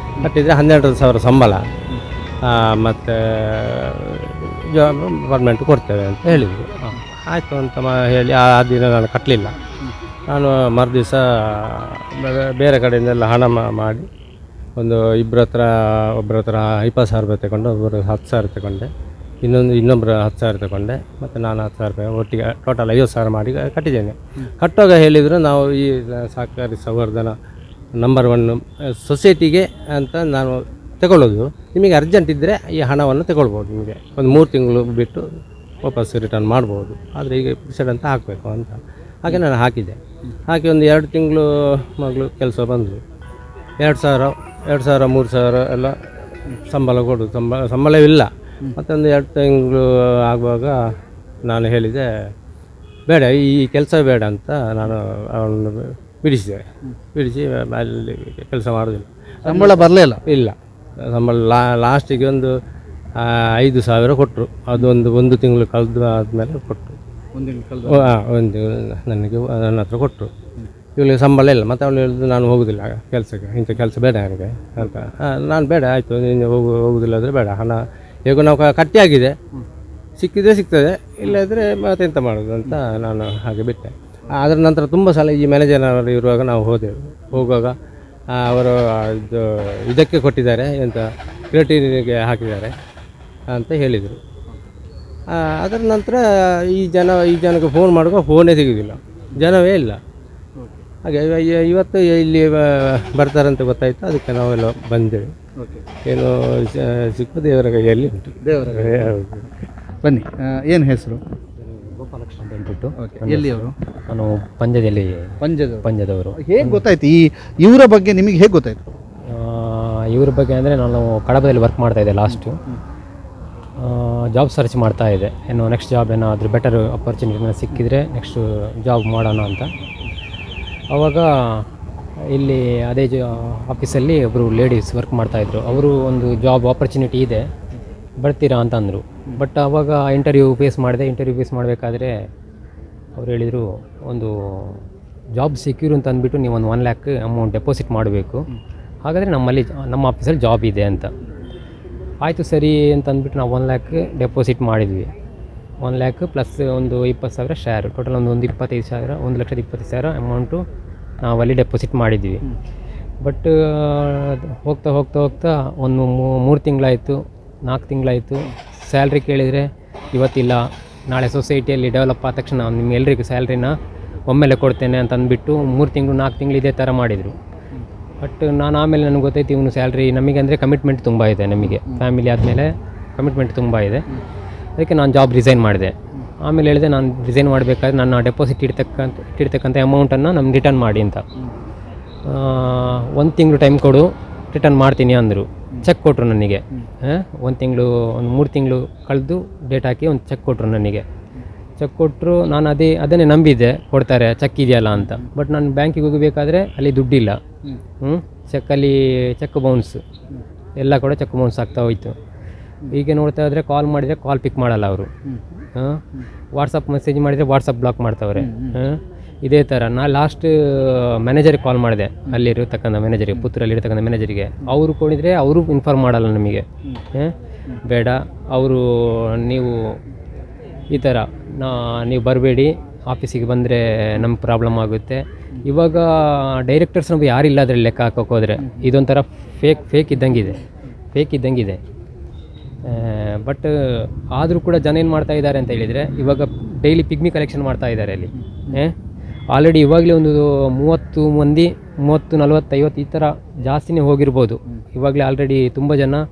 12,000 ಸಂಬಳ ಮತ್ತು ಜಾಬ್ ಪರ್ಮನೆಂಟ್ ಕೊಡ್ತೇವೆ ಅಂತ ಹೇಳಿದರು. ಆಯಿತು ಅಂತ ಹೇಳಿ ಆ ದಿನ ನಾನು ಕಟ್ಟಲಿಲ್ಲ. ನಾನು ಮರುದಿವಸ ಬೇರೆ ಕಡೆಯಿಂದೆಲ್ಲ ಹಣ ಮಾಡಿ ಒಂದು ಒಬ್ಬರ ಹತ್ರ 20 ಸಾವಿರ ರೂಪಾಯಿ ತಗೊಂಡು, ಒಬ್ಬರು 10 ಸಾವಿರ ತಗೊಂಡೆ, ಇನ್ನೊಬ್ಬರು 10 ಸಾವಿರ ತಗೊಂಡೆ, ಮತ್ತು ನಾನು 10 ಸಾವಿರ ರೂಪಾಯಿ ಒಟ್ಟಿಗೆ ಟೋಟಲ್ 50 ಸಾವಿರ ಮಾಡಿ ಕಟ್ಟಿದ್ದೇನೆ. ಕಟ್ಟುವಾಗ ಹೇಳಿದರು, ನಾವು ಈ ಸಹಕಾರಿ ಸಂವರ್ಧನ ನಂಬರ್ 1 ಸೊಸೈಟಿಗೆ ಅಂತ ನಾನು ತಗೊಳ್ಳೋದು, ನಿಮಗೆ ಅರ್ಜೆಂಟ್ ಇದ್ದರೆ ಈ ಹಣವನ್ನು ತಗೊಳ್ಬೋದು, ನಿಮಗೆ ಒಂದು 3 ತಿಂಗಳು ಬಿಟ್ಟು ವಾಪಸ್ ರಿಟರ್ನ್ ಮಾಡ್ಬೋದು, ಆದರೆ ಈಗ ಫಿಕ್ಸೆಡ್ ಅಂತ ಹಾಕಬೇಕು ಅಂತ. ಹಾಗೆ ನಾನು ಹಾಕಿದೆ. ಹಾಕಿ ಒಂದು 2 ತಿಂಗಳು ಮಗಳು ಕೆಲಸ ಬಂದರು. 2,000, 3,000 ಎಲ್ಲ ಸಂಬಳ ಕೊಡೋದು, ಸಂಬಳವಿಲ್ಲ. ಮತ್ತೊಂದು 2 ತಿಂಗಳು ಆಗುವಾಗ ನಾನು ಹೇಳಿದೆ, ಬೇಡ ಈ ಕೆಲಸ ಬೇಡ ಅಂತ ನಾನು ಅವನು ಬಿಡಿಸಿ ಅಲ್ಲಿ ಕೆಲಸ ಮಾಡೋದಿಲ್ಲ. ಸಂಬಳ ಬರಲೇ ಇಲ್ಲ. ಸಂಬಳ ಲಾಸ್ಟಿಗೆ ಒಂದು 5,000 ಕೊಟ್ಟರು. ಒಂದು ತಿಂಗಳು ಕಳೆದು ಆದಮೇಲೆ ಕೊಟ್ಟರು. ಒಂದು ತಿಂಗಳು ನನಗೆ ನನ್ನ ಹತ್ರ ಕೊಟ್ಟರು. ಇವಳಿಗೆ ಸಂಬಳ ಇಲ್ಲ. ಮತ್ತು ಅವಳು ಹೇಳಿದ್ರು, ನಾನು ಹೋಗೋದಿಲ್ಲ ಕೆಲಸಕ್ಕೆ, ಇಂಥ ಕೆಲಸ ಬೇಡ ನನಗೆ ಅಂತ. ನಾನು ಬೇಡ, ಆಯಿತು ನೀನು ಹೋಗೋದಿಲ್ಲ ಅಂದರೆ ಬೇಡ, ಹಣ ಹೇಗೂ ನಾವು ಕಟ್ಟಿಯಾಗಿದೆ, ಸಿಕ್ಕಿದ್ರೆ ಸಿಗ್ತದೆ, ಇಲ್ಲದ್ರೆ ಮತ್ತೆಂತ ಮಾಡೋದು ಅಂತ ನಾನು ಹಾಗೆ ಬಿಟ್ಟೆ. ಅದರ ನಂತರ ತುಂಬ ಸಲ ಈ ಮ್ಯಾನೇಜರ್ ಇರುವಾಗ ನಾವು ಹೋಗುವಾಗ ಅವರು ಇದಕ್ಕೆ ಕೊಟ್ಟಿದ್ದಾರೆ, ಎಂತ ಕ್ರಿಯೇಟಿವ್ಗೆ ಹಾಕಿದ್ದಾರೆ ಅಂತ ಹೇಳಿದರು. ಅದರ ನಂತರ ಈ ಜನಕ್ಕೆ ಫೋನ್ ಮಾಡುವಾಗ ಫೋನೇ ಸಿಗೋದಿಲ್ಲ, ಜನವೇ ಇಲ್ಲ. ಹಾಗೆ ಇವತ್ತು ಇಲ್ಲಿ ಬರ್ತಾರಂತ ಗೊತ್ತಾಯಿತು, ಅದಕ್ಕೆ ನಾವೆಲ್ಲ ಬಂದೇವೆ. ಏನು ಸಿಕ್ಕು ದೇವರ ಕೈಯಲ್ಲಿ ಉಂಟು. ಬನ್ನಿ, ಏನು ಹೆಸರು? ಗೋಪಾಲಕೃಷ್ಣ ಅಂತ ಹೇಳ್ಬಿಟ್ಟು. ಎಲ್ಲಿಯವರು? ನಾನು ಪಂಜದವರು. ಹೇಗೆ ಗೊತ್ತಾಯ್ತು ಇವರ ಬಗ್ಗೆ ನಿಮಗೆ ಹೇಗೆ ಗೊತ್ತಾಯ್ತು? ಇವ್ರ ಬಗ್ಗೆ ಅಂದರೆ ನಾನು ಕಡಬದಲ್ಲಿ ವರ್ಕ್ ಮಾಡ್ತಾಯಿದ್ದೆ ಲಾಸ್ಟು. ಜಾಬ್ ಸರ್ಚ್ ಮಾಡ್ತಾ ಇದ್ದೆ, ಏನು ನೆಕ್ಸ್ಟ್ ಜಾಬ್ ಏನಾದರೂ ಬೆಟರ್ ಅಪರ್ಚುನಿಟಿನ ಸಿಕ್ಕಿದರೆ ನೆಕ್ಸ್ಟ್ ಜಾಬ್ ಮಾಡೋಣ ಅಂತ. ಆವಾಗ ಇಲ್ಲಿ ಅದೇ ಆಫೀಸಲ್ಲಿ ಒಬ್ಬರು ಲೇಡೀಸ್ ವರ್ಕ್ ಮಾಡ್ತಾಯಿದ್ರು. ಅವರು ಒಂದು ಜಾಬ್ ಆಪರ್ಚುನಿಟಿ ಇದೆ, ಬರ್ತೀರಾ ಅಂತ ಅಂದರು. ಬಟ್ ಆವಾಗ ಇಂಟರ್ವ್ಯೂ ಫೇಸ್ ಮಾಡಬೇಕಾದ್ರೆ ಅವ್ರು ಹೇಳಿದರು, ಒಂದು ಜಾಬ್ ಸೆಕ್ಯೂರ್ ಅಂತ ಅಂದ್ಬಿಟ್ಟು ನೀವು ಒಂದು 1 ಲ್ಯಾಕ್ ಅಮೌಂಟ್ ಡೆಪಾಸಿಟ್ ಮಾಡಬೇಕು, ಹಾಗಾದರೆ ನಮ್ಮ ಆಫೀಸಲ್ಲಿ ಜಾಬ್ ಇದೆ ಅಂತ. ಆಯಿತು ಸರಿ ಅಂತ ಅಂದ್ಬಿಟ್ಟು ನಾವು 1 ಲ್ಯಾಕ್ ಡೆಪಾಸಿಟ್ ಮಾಡಿದ್ವಿ. 1 ಲ್ಯಾಕ್ ಪ್ಲಸ್ ಒಂದು 20,000 ಶೇರ್, ಟೋಟಲ್ ಒಂದು 25,000, 1,20,000 ಅಮೌಂಟು ನಾವಲ್ಲಿ ಡೆಪಾಸಿಟ್ ಮಾಡಿದ್ವಿ. ಬಟ್ ಹೋಗ್ತಾ ಒಂದು 3 ತಿಂಗಳಾಯಿತು, 4 ತಿಂಗಳಾಯಿತು. ಸ್ಯಾಲ್ರಿ ಕೇಳಿದರೆ ಇವತ್ತಿಲ್ಲ, ನಾಳೆ ಸೊಸೈಟಿಯಲ್ಲಿ ಡೆವಲಪ್ ಆದ ತಕ್ಷಣ ನಿಮ್ಗೆಲ್ರಿಗೂ ಸ್ಯಾಲ್ರಿನ ಒಮ್ಮೆಲೆ ಕೊಡ್ತೇನೆ ಅಂತ ಅಂದ್ಬಿಟ್ಟು 3 ತಿಂಗಳು 4 ತಿಂಗಳು ಇದೇ ಥರ ಮಾಡಿದರು. ಬಟ್ ಆಮೇಲೆ ನನಗೆ ಗೊತ್ತಾಯ್ತು, ಇವನು ಸ್ಯಾಲ್ರಿ ನಮಗೆ ಅಂದರೆ ಕಮಿಟ್ಮೆಂಟ್ ತುಂಬ ಇದೆ, ನಮಗೆ ಫ್ಯಾಮಿಲಿ ಆದಮೇಲೆ ಕಮಿಟ್ಮೆಂಟ್ ತುಂಬ ಇದೆ. ಅದಕ್ಕೆ ನಾನು ಜಾಬ್ ರಿಸೈನ್ ಮಾಡಿದೆ. ಆಮೇಲೆ ಹೇಳಿದೆ, ನಾನು ರಿಸೈನ್ ಮಾಡಬೇಕಾದ್ರೆ ನನ್ನ ಡೆಪಾಸಿಟ್ ಇಟ್ಟಿರ್ತಕ್ಕಂಥ ಅಮೌಂಟನ್ನು ನಮ್ಗೆ ರಿಟರ್ನ್ ಮಾಡಿ ಅಂತ. 1 ತಿಂಗಳು ಟೈಮ್ ಕೊಡು, ರಿಟರ್ನ್ ಮಾಡ್ತೀನಿ ಅಂದರು. ಚೆಕ್ ಕೊಟ್ಟರು ನನಗೆ. 1 ತಿಂಗಳು, ಒಂದು 3 ತಿಂಗಳು ಕಳೆದು ಡೇಟ್ ಹಾಕಿ ಒಂದು ಚೆಕ್ ಕೊಟ್ಟರು ನನಗೆ. ಚೆಕ್ ಕೊಟ್ಟರು, ನಾನು ಅದನ್ನೇ ನಂಬಿದ್ದೆ, ಕೊಡ್ತಾರೆ ಚೆಕ್ ಇದೆಯಲ್ಲ ಅಂತ. ಬಟ್ ನಾನು ಬ್ಯಾಂಕಿಗೆ ಹೋಗಬೇಕಾದ್ರೆ ಅಲ್ಲಿ ದುಡ್ಡಿಲ್ಲ. ಚೆಕ್ ಬೌನ್ಸ್ ಎಲ್ಲ ಕೂಡ ಚೆಕ್ ಬೌನ್ಸ್ ಆಗ್ತಾ ಹೋಯಿತು. ಹೀಗೆ ನೋಡ್ತಾ ಇದ್ದರೆ ಕಾಲ್ ಮಾಡಿದರೆ ಕಾಲ್ ಪಿಕ್ ಮಾಡಲ್ಲ ಅವರು. ವಾಟ್ಸಪ್ ಮೆಸೇಜ್ ಮಾಡಿದರೆ ವಾಟ್ಸಪ್ ಬ್ಲಾಕ್ ಮಾಡ್ತಾವ್ರೆ. ಇದೇ ಥರ ನಾನು ಲಾಸ್ಟ್ ಮ್ಯಾನೇಜರಿಗೆ ಕಾಲ್ ಮಾಡಿದೆ, ಅಲ್ಲಿರತಕ್ಕಂಥ ಮ್ಯಾನೇಜರಿಗೆ, ಪುತ್ತೂರಲ್ಲಿರ್ತಕ್ಕಂಥ ಮ್ಯಾನೇಜರಿಗೆ. ಅವರು ಕೊಡಿದರೆ ಅವರು ಇನ್ಫಾರ್ಮ್ ಮಾಡಲ್ಲ ನಮಗೆ. ಬೇಡ, ಅವರು ನೀವು ಈ ಥರ ನೀವು ಬರಬೇಡಿ, ಆಫೀಸಿಗೆ ಬಂದರೆ ನಮ್ಗೆ ಪ್ರಾಬ್ಲಮ್ ಆಗುತ್ತೆ. ಇವಾಗ ಡೈರೆಕ್ಟರ್ಸ್ ನಮಗೆ ಯಾರಿಲ್ಲ ಅದರಲ್ಲಿ ಲೆಕ್ಕ ಹಾಕೋಕೆ ಹೋದರೆ. ಇದೊಂಥರ ಫೇಕ್ ಇದ್ದಂಗಿದೆ. ಬಟ್ ಆದರೂ ಕೂಡ ಜನ ಏನು ಮಾಡ್ತಾ ಇದ್ದಾರೆ ಅಂತ ಹೇಳಿದರೆ, ಇವಾಗ ಡೈಲಿ ಪಿಗ್ಮಿ ಕಲೆಕ್ಷನ್ ಮಾಡ್ತಾ ಇದ್ದಾರೆ ಅಲ್ಲಿ. ಆಲ್ರೆಡಿ ಇವಾಗಲೇ ಒಂದು 30 ಮಂದಿ, 30, 40, 50 ಈ ಥರ ಜಾಸ್ತಿನೇ ಹೋಗಿರ್ಬೋದು. ಇವಾಗಲೇ ಆಲ್ರೆಡಿ ತುಂಬ ಜನ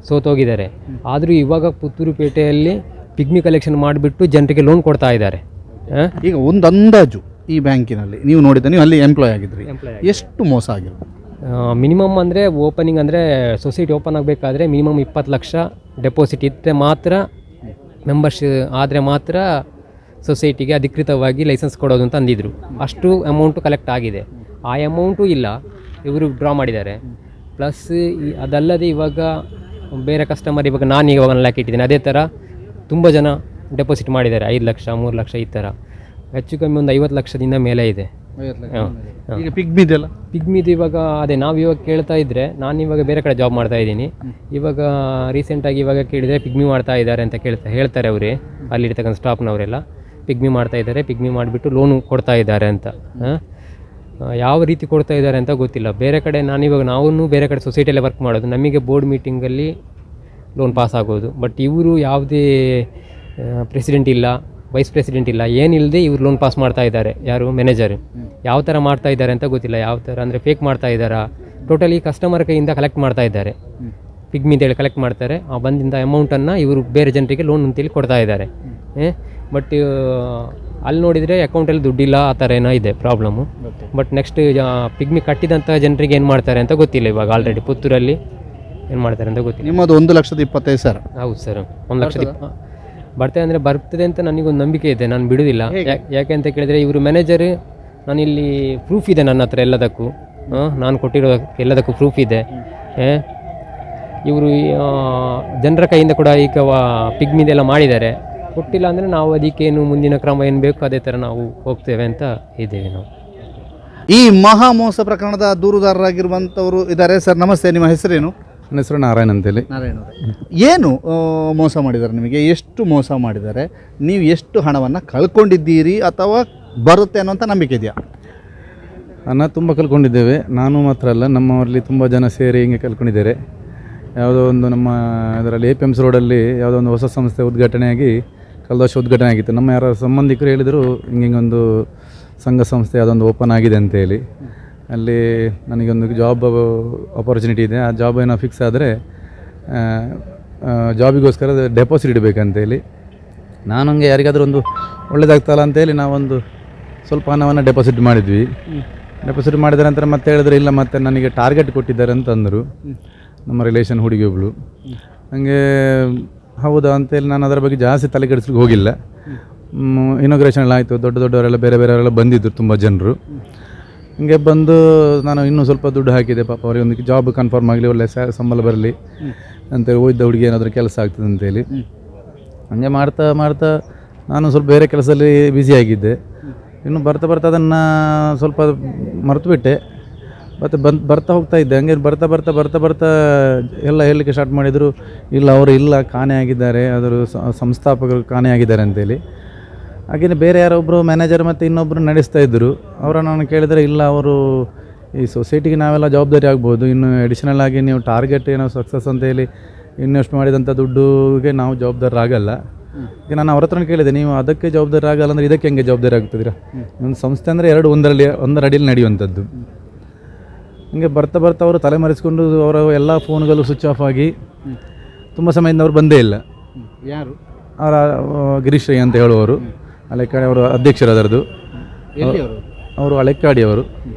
ಸೋತೋಗಿದ್ದಾರೆ. ಆದರೂ ಇವಾಗ ಪುತ್ತೂರು ಪೇಟೆಯಲ್ಲಿ ಪಿಗ್ಮಿ ಕಲೆಕ್ಷನ್ ಮಾಡಿಬಿಟ್ಟು ಜನರಿಗೆ ಲೋನ್ ಕೊಡ್ತಾ ಇದ್ದಾರೆ. ಈಗ ಒಂದು ಅಂದಾಜು ಈ ಬ್ಯಾಂಕಿನಲ್ಲಿ ನೀವು ನೋಡಿದ, ನೀವು ಅಲ್ಲಿ ಎಂಪ್ಲಾಯ್ ಆಗಿದ್ರಿ, ಎಷ್ಟು ಮೋಸ ಆಗಿರೋದು? ಮಿನಿಮಮ್ ಅಂದರೆ ಓಪನಿಂಗ್ ಅಂದರೆ ಸೊಸೈಟಿ ಓಪನ್ ಆಗಬೇಕಾದ್ರೆ ಮಿನಿಮಮ್ 20 ಲಕ್ಷ ಡೆಪಾಸಿಟ್ ಇದ್ದರೆ ಮಾತ್ರ, ಮೆಂಬರ್ಶಿಪ್ ಆದರೆ ಮಾತ್ರ ಸೊಸೈಟಿಗೆ ಅಧಿಕೃತವಾಗಿ ಲೈಸೆನ್ಸ್ ಕೊಡೋದು ಅಂತ ಅಂದಿದ್ರು. ಅಷ್ಟು ಅಮೌಂಟು ಕಲೆಕ್ಟ್ ಆಗಿದೆ. ಆ ಅಮೌಂಟು ಇಲ್ಲ, ಇವರು ಡ್ರಾ ಮಾಡಿದ್ದಾರೆ. ಪ್ಲಸ್ ಅದಲ್ಲದೆ ಇವಾಗ ಬೇರೆ ಕಸ್ಟಮರ್ ಇವಾಗ ನಾನು ಇವಾಗ 1 ಲ್ಯಾಕ್ ಇಟ್ಟಿದ್ದೀನಿ, ಅದೇ ಥರ ತುಂಬ ಜನ ಡೆಪಾಸಿಟ್ ಮಾಡಿದ್ದಾರೆ 5 ಲಕ್ಷ 3 ಲಕ್ಷ ಈ ಥರ. ಹೆಚ್ಚು ಕಮ್ಮಿ ಒಂದು 50 ಲಕ್ಷದಿಂದ ಮೇಲೆ ಇದೆ. ಈಗ ಪಿಗ್ಮಿದೆಲ್ಲ ಪಿಗ್ಮಿದು ಇವಾಗ ಅದೇ ನಾವು ಇವಾಗ ಕೇಳ್ತಾ ಇದ್ದರೆ, ನಾನು ಇವಾಗ ಬೇರೆ ಕಡೆ ಜಾಬ್ ಮಾಡ್ತಾ ಇದ್ದೀನಿ. ಇವಾಗ ರೀಸೆಂಟಾಗಿ ಇವಾಗ ಕೇಳಿದರೆ ಪಿಗ್ಮಿ ಮಾಡ್ತಾ ಇದ್ದಾರೆ ಅಂತ ಹೇಳ್ತಾರೆ ಅವರೇ, ಅಲ್ಲಿರ್ತಕ್ಕಂಥ ಸ್ಟಾಫ್ನವರೆಲ್ಲ ಪಿಗ್ಮಿ ಮಾಡ್ತಾ ಇದ್ದಾರೆ, ಪಿಗ್ಮಿ ಮಾಡಿಬಿಟ್ಟು ಲೋನು ಕೊಡ್ತಾ ಇದ್ದಾರೆ ಅಂತ. ಯಾವ ರೀತಿ ಕೊಡ್ತಾ ಇದ್ದಾರೆ ಅಂತ ಗೊತ್ತಿಲ್ಲ. ಬೇರೆ ಕಡೆ ನಾವು ಬೇರೆ ಕಡೆ ಸೊಸೈಟಿಯಲ್ಲೇ ವರ್ಕ್ ಮಾಡೋದು, ನಮಗೆ ಬೋರ್ಡ್ ಮೀಟಿಂಗಲ್ಲಿ ಲೋನ್ ಪಾಸ್ ಆಗೋದು. ಬಟ್ ಇವರು ಯಾವುದೇ ಪ್ರೆಸಿಡೆಂಟ್ ಇಲ್ಲ, ವೈಸ್ ಪ್ರೆಸಿಡೆಂಟ್ ಇಲ್ಲ, ಏನಿಲ್ಲದೆ ಇವ್ರು ಲೋನ್ ಪಾಸ್ ಮಾಡ್ತಾ ಇದ್ದಾರೆ. ಯಾರು ಮ್ಯಾನೇಜರ್ ಯಾವ ಥರ ಮಾಡ್ತಾ ಇದ್ದಾರೆ ಅಂತ ಗೊತ್ತಿಲ್ಲ. ಯಾವ ಥರ ಅಂದರೆ ಫೇಕ್ ಮಾಡ್ತಾ ಇದ್ದಾರಾ, ಟೋಟಲಿ ಕಸ್ಟಮರ್ ಕೈಯಿಂದ ಕಲೆಕ್ಟ್ ಮಾಡ್ತಾ ಇದ್ದಾರೆ. ಪಿಗ್ಮಿ ಅಂತೇಳಿ ಕಲೆಕ್ಟ್ ಮಾಡ್ತಾರೆ, ಆ ಬಂದಿಂದ ಅಮೌಂಟನ್ನು ಇವರು ಬೇರೆ ಜನರಿಗೆ ಲೋನ್ ಅಂತೇಳಿ ಕೊಡ್ತಾ ಇದ್ದಾರೆ. ಬಟ್ ಅಲ್ಲಿ ನೋಡಿದರೆ ಅಕೌಂಟಲ್ಲಿ ದುಡ್ಡಿಲ್ಲ, ಆ ಥರ ಏನೋ ಇದೆ ಪ್ರಾಬ್ಲಮ್ಮು. ಬಟ್ ನೆಕ್ಸ್ಟ್ ಪಿಗ್ಮಿ ಕಟ್ಟಿದಂಥ ಜನರಿಗೆ ಏನು ಮಾಡ್ತಾರೆ ಅಂತ ಗೊತ್ತಿಲ್ಲ. ಇವಾಗ ಆಲ್ರೆಡಿ ಪುತ್ತೂರಲ್ಲಿ ಏನು ಮಾಡ್ತಾರೆ ಅಂತ ಗೊತ್ತಿಲ್ಲ. ನಿಮ್ಮದು 1,25,000. ಹೌದು ಸರ್, 1,20,000 ಬರ್ತದೆ ಅಂದರೆ ಬರ್ತದೆ ಅಂತ ನನಗೊಂದು ನಂಬಿಕೆ ಇದೆ, ನಾನು ಬಿಡೋದಿಲ್ಲ. ಯಾಕೆ ಅಂತ ಕೇಳಿದರೆ ಇವರು ಮ್ಯಾನೇಜರ್, ನಾನಿಲ್ಲಿ ಪ್ರೂಫ್ ಇದೆ ನನ್ನ ಹತ್ರ ಎಲ್ಲದಕ್ಕೂ, ನಾನು ಕೊಟ್ಟಿರೋ ಎಲ್ಲದಕ್ಕೂ ಪ್ರೂಫ್ ಇದೆ. ಇವರು ಜನರ ಕೈಯಿಂದ ಕೂಡ ಈಗ ಪಿಗ್ಮಿದೆಲ್ಲ ಮಾಡಿದ್ದಾರೆ. ಕೊಟ್ಟಿಲ್ಲ ಅಂದರೆ ನಾವು ಅದಕ್ಕೇನು ಮುಂದಿನ ಕ್ರಮ ಏನು ಬೇಕು ಅದೇ ಥರ ನಾವು ಹೋಗ್ತೇವೆ ಅಂತ ಇದ್ದೇವೆ ನಾವು. ಈ ಮಹಾ ಮೋಸ ಪ್ರಕರಣದ ದೂರುದಾರರಾಗಿರುವಂಥವರು ಇದ್ದಾರೆ. ಸರ್ ನಮಸ್ತೆ, ನಿಮ್ಮ ಹೆಸರೇನು? ನನ್ನ ಹೆಸರು ನಾರಾಯಣ್ ಅಂತೇಳಿ. ಏನು ಮೋಸ ಮಾಡಿದ್ದಾರೆ ನಿಮಗೆ? ಎಷ್ಟು ಮೋಸ ಮಾಡಿದ್ದಾರೆ? ನೀವು ಎಷ್ಟು ಹಣವನ್ನು ಕಳ್ಕೊಂಡಿದ್ದೀರಿ ಅಥವಾ ಬರುತ್ತೆ ಅನ್ನೋಂಥ ನಂಬಿಕೆ ಇದೆಯಾ? ಹಣ ತುಂಬ ಕಳ್ಕೊಂಡಿದ್ದೇವೆ. ನಾನು ಮಾತ್ರ ಅಲ್ಲ, ನಮ್ಮವರಲ್ಲಿ ತುಂಬ ಜನ ಸೇರಿ ಹಿಂಗೆ ಕಳ್ಕೊಂಡಿದ್ದಾರೆ. ಯಾವುದೋ ಒಂದು ನಮ್ಮ ಇದರಲ್ಲಿ APMC ರೋಡಲ್ಲಿ ಯಾವುದೋ ಒಂದು ಹೊಸ ಸಂಸ್ಥೆ ಉದ್ಘಾಟನೆಯಾಗಿ ಕಳೆದ ವರ್ಷ ಉದ್ಘಾಟನೆ ಆಗಿತ್ತು. ನಮ್ಮ ಯಾರೋ ಸಂಬಂಧಿಕರು ಹೇಳಿದರು ಹಿಂಗೊಂದು ಸಂಘ ಸಂಸ್ಥೆ ಯಾವುದೊಂದು ಓಪನ್ ಆಗಿದೆ ಅಂತೇಳಿ. ಅಲ್ಲಿ ನನಗೊಂದು ಜಾಬ್ ಆಪರ್ಚುನಿಟಿ ಇದೆ, ಆ ಜಾಬ್ ಏನೋ ಫಿಕ್ಸ್ ಆದರೆ ಜಾಬಿಗೋಸ್ಕರ ಡೆಪಾಸಿಟ್ ಇಡಬೇಕಂತೇಳಿ ನಾನು ಹಂಗೆ ಯಾರಿಗಾದರೂ ಒಂದು ಒಳ್ಳೇದಾಗ್ತಲ್ಲ ಅಂತೇಳಿ ನಾವೊಂದು ಸ್ವಲ್ಪ ಹಣವನ್ನು ಡೆಪಾಸಿಟ್ ಮಾಡಿದ್ವಿ. ಡೆಪಾಸಿಟ್ ಮಾಡಿದ ನಂತರ ಮತ್ತೆ ಹೇಳಿದ್ರೆ ಇಲ್ಲ, ಮತ್ತೆ ನನಗೆ ಟಾರ್ಗೆಟ್ ಕೊಟ್ಟಿದ್ದಾರೆ ಅಂತಂದರು ನಮ್ಮ ರಿಲೇಷನ್ ಹುಡುಗಿ ಒಬ್ಬಳು. ಹಾಗೆ ಹೌದಾ ಅಂತೇಳಿ ನಾನು ಅದರ ಬಗ್ಗೆ ಜಾಸ್ತಿ ತಲೆ ಕೆಡಿಸ್ಲಿಕ್ಕೆ ಹೋಗಿಲ್ಲ. ಇನಾಗ್ರೇಷನ್ ಎಲ್ಲ ಆಯಿತು, ದೊಡ್ಡವರೆಲ್ಲ ಬೇರೆಯವರೆಲ್ಲ ಬಂದಿದ್ದರು ತುಂಬ ಜನರು. ಹಂಗೆ ಬಂದು ನಾನು ಇನ್ನೂ ಸ್ವಲ್ಪ ದುಡ್ಡು ಹಾಕಿದೆ, ಪಾಪ ಅವರಿಗೆ ಒಂದು ಜಾಬ್ ಕನ್ಫರ್ಮ್ ಆಗಲಿ, ಒಳ್ಳೆ ಸಂಬಳ ಬರಲಿ ಅಂತೇಳಿ, ಓದಿದ ಹುಡುಗಿ ಏನಾದರೂ ಕೆಲಸ ಆಗ್ತದೆ ಅಂತೇಳಿ. ಹಂಗೆ ಮಾಡ್ತಾ ನಾನು ಸ್ವಲ್ಪ ಬೇರೆ ಕೆಲಸದಲ್ಲಿ ಬ್ಯುಸಿಯಾಗಿದ್ದೆ. ಇನ್ನು ಬರ್ತಾ ಅದನ್ನು ಸ್ವಲ್ಪ ಮರೆತುಬಿಟ್ಟೆ. ಮತ್ತು ಬರ್ತಾ ಹೋಗ್ತಾ ಇದ್ದೆ. ಹಂಗೆ ಬರ್ತಾ ಎಲ್ಲ ಹೇಳಲಿಕ್ಕೆ ಸ್ಟಾರ್ಟ್ ಮಾಡಿದರು, ಇಲ್ಲ ಅವರು ಇಲ್ಲ, ಕಾಣೆಯಾಗಿದ್ದಾರೆ, ಅದರ ಸಂಸ್ಥಾಪಕರು ಕಾಣೆಯಾಗಿದ್ದಾರೆ ಅಂತೇಳಿ. ಹಾಗೆಯೇ ಬೇರೆ ಯಾರೊಬ್ಬರು ಮ್ಯಾನೇಜರ್ ಮತ್ತು ಇನ್ನೊಬ್ಬರು ನಡೆಸ್ತಾ ಇದ್ದರು. ಅವರನ್ನು ನಾನು ಕೇಳಿದರೆ ಇಲ್ಲ, ಅವರು ಈ ಸೊಸೈಟಿಗೆ ನಾವೆಲ್ಲ ಜವಾಬ್ದಾರಿ ಆಗ್ಬೋದು, ಇನ್ನು ಅಡಿಷನಲ್ ಆಗಿ ನೀವು ಟಾರ್ಗೆಟ್ ಏನೋ ಸಕ್ಸಸ್ ಅಂತೇಳಿ ಇನ್ವೆಸ್ಟ್ ಮಾಡಿದಂಥ ದುಡ್ಡುಗೆ ನಾವು ಜವಾಬ್ದಾರರಾಗಲ್ಲ. ಈಗ ನಾನು ಅವ್ರ ಹತ್ರ ಕೇಳಿದೆ, ನೀವು ಅದಕ್ಕೆ ಜವಾಬ್ದಾರಿ ಆಗಲ್ಲ ಅಂದರೆ ಇದಕ್ಕೆ ಹೆಂಗೆ ಜವಾಬ್ದಾರಿ ಆಗ್ತದಿರಾ? ಒಂದು ಸಂಸ್ಥೆ ಅಂದರೆ ಒಂದರ ಅಡಿಯಲ್ಲಿ ನಡೆಯುವಂಥದ್ದು. ಹಂಗೆ ಬರ್ತಾ ಅವರು ತಲೆಮರೆಸ್ಕೊಂಡು ಅವರ ಎಲ್ಲ ಫೋನ್ಗಳು ಸ್ವಿಚ್ ಆಫ್ ಆಗಿ ತುಂಬ ಸಮಯದಿಂದ ಅವರು ಬಂದೇ ಇಲ್ಲ. ಯಾರು? ಅವರ ಗಿರೀಶ್ ರೈ ಅಂತ ಹೇಳುವವರು, ಹಳೆಕಾಡಿ ಅವರ ಅಧ್ಯಕ್ಷರು ಅದರದ್ದು. ಅವರು ಹಳೆಕಾಡಿಯವರು.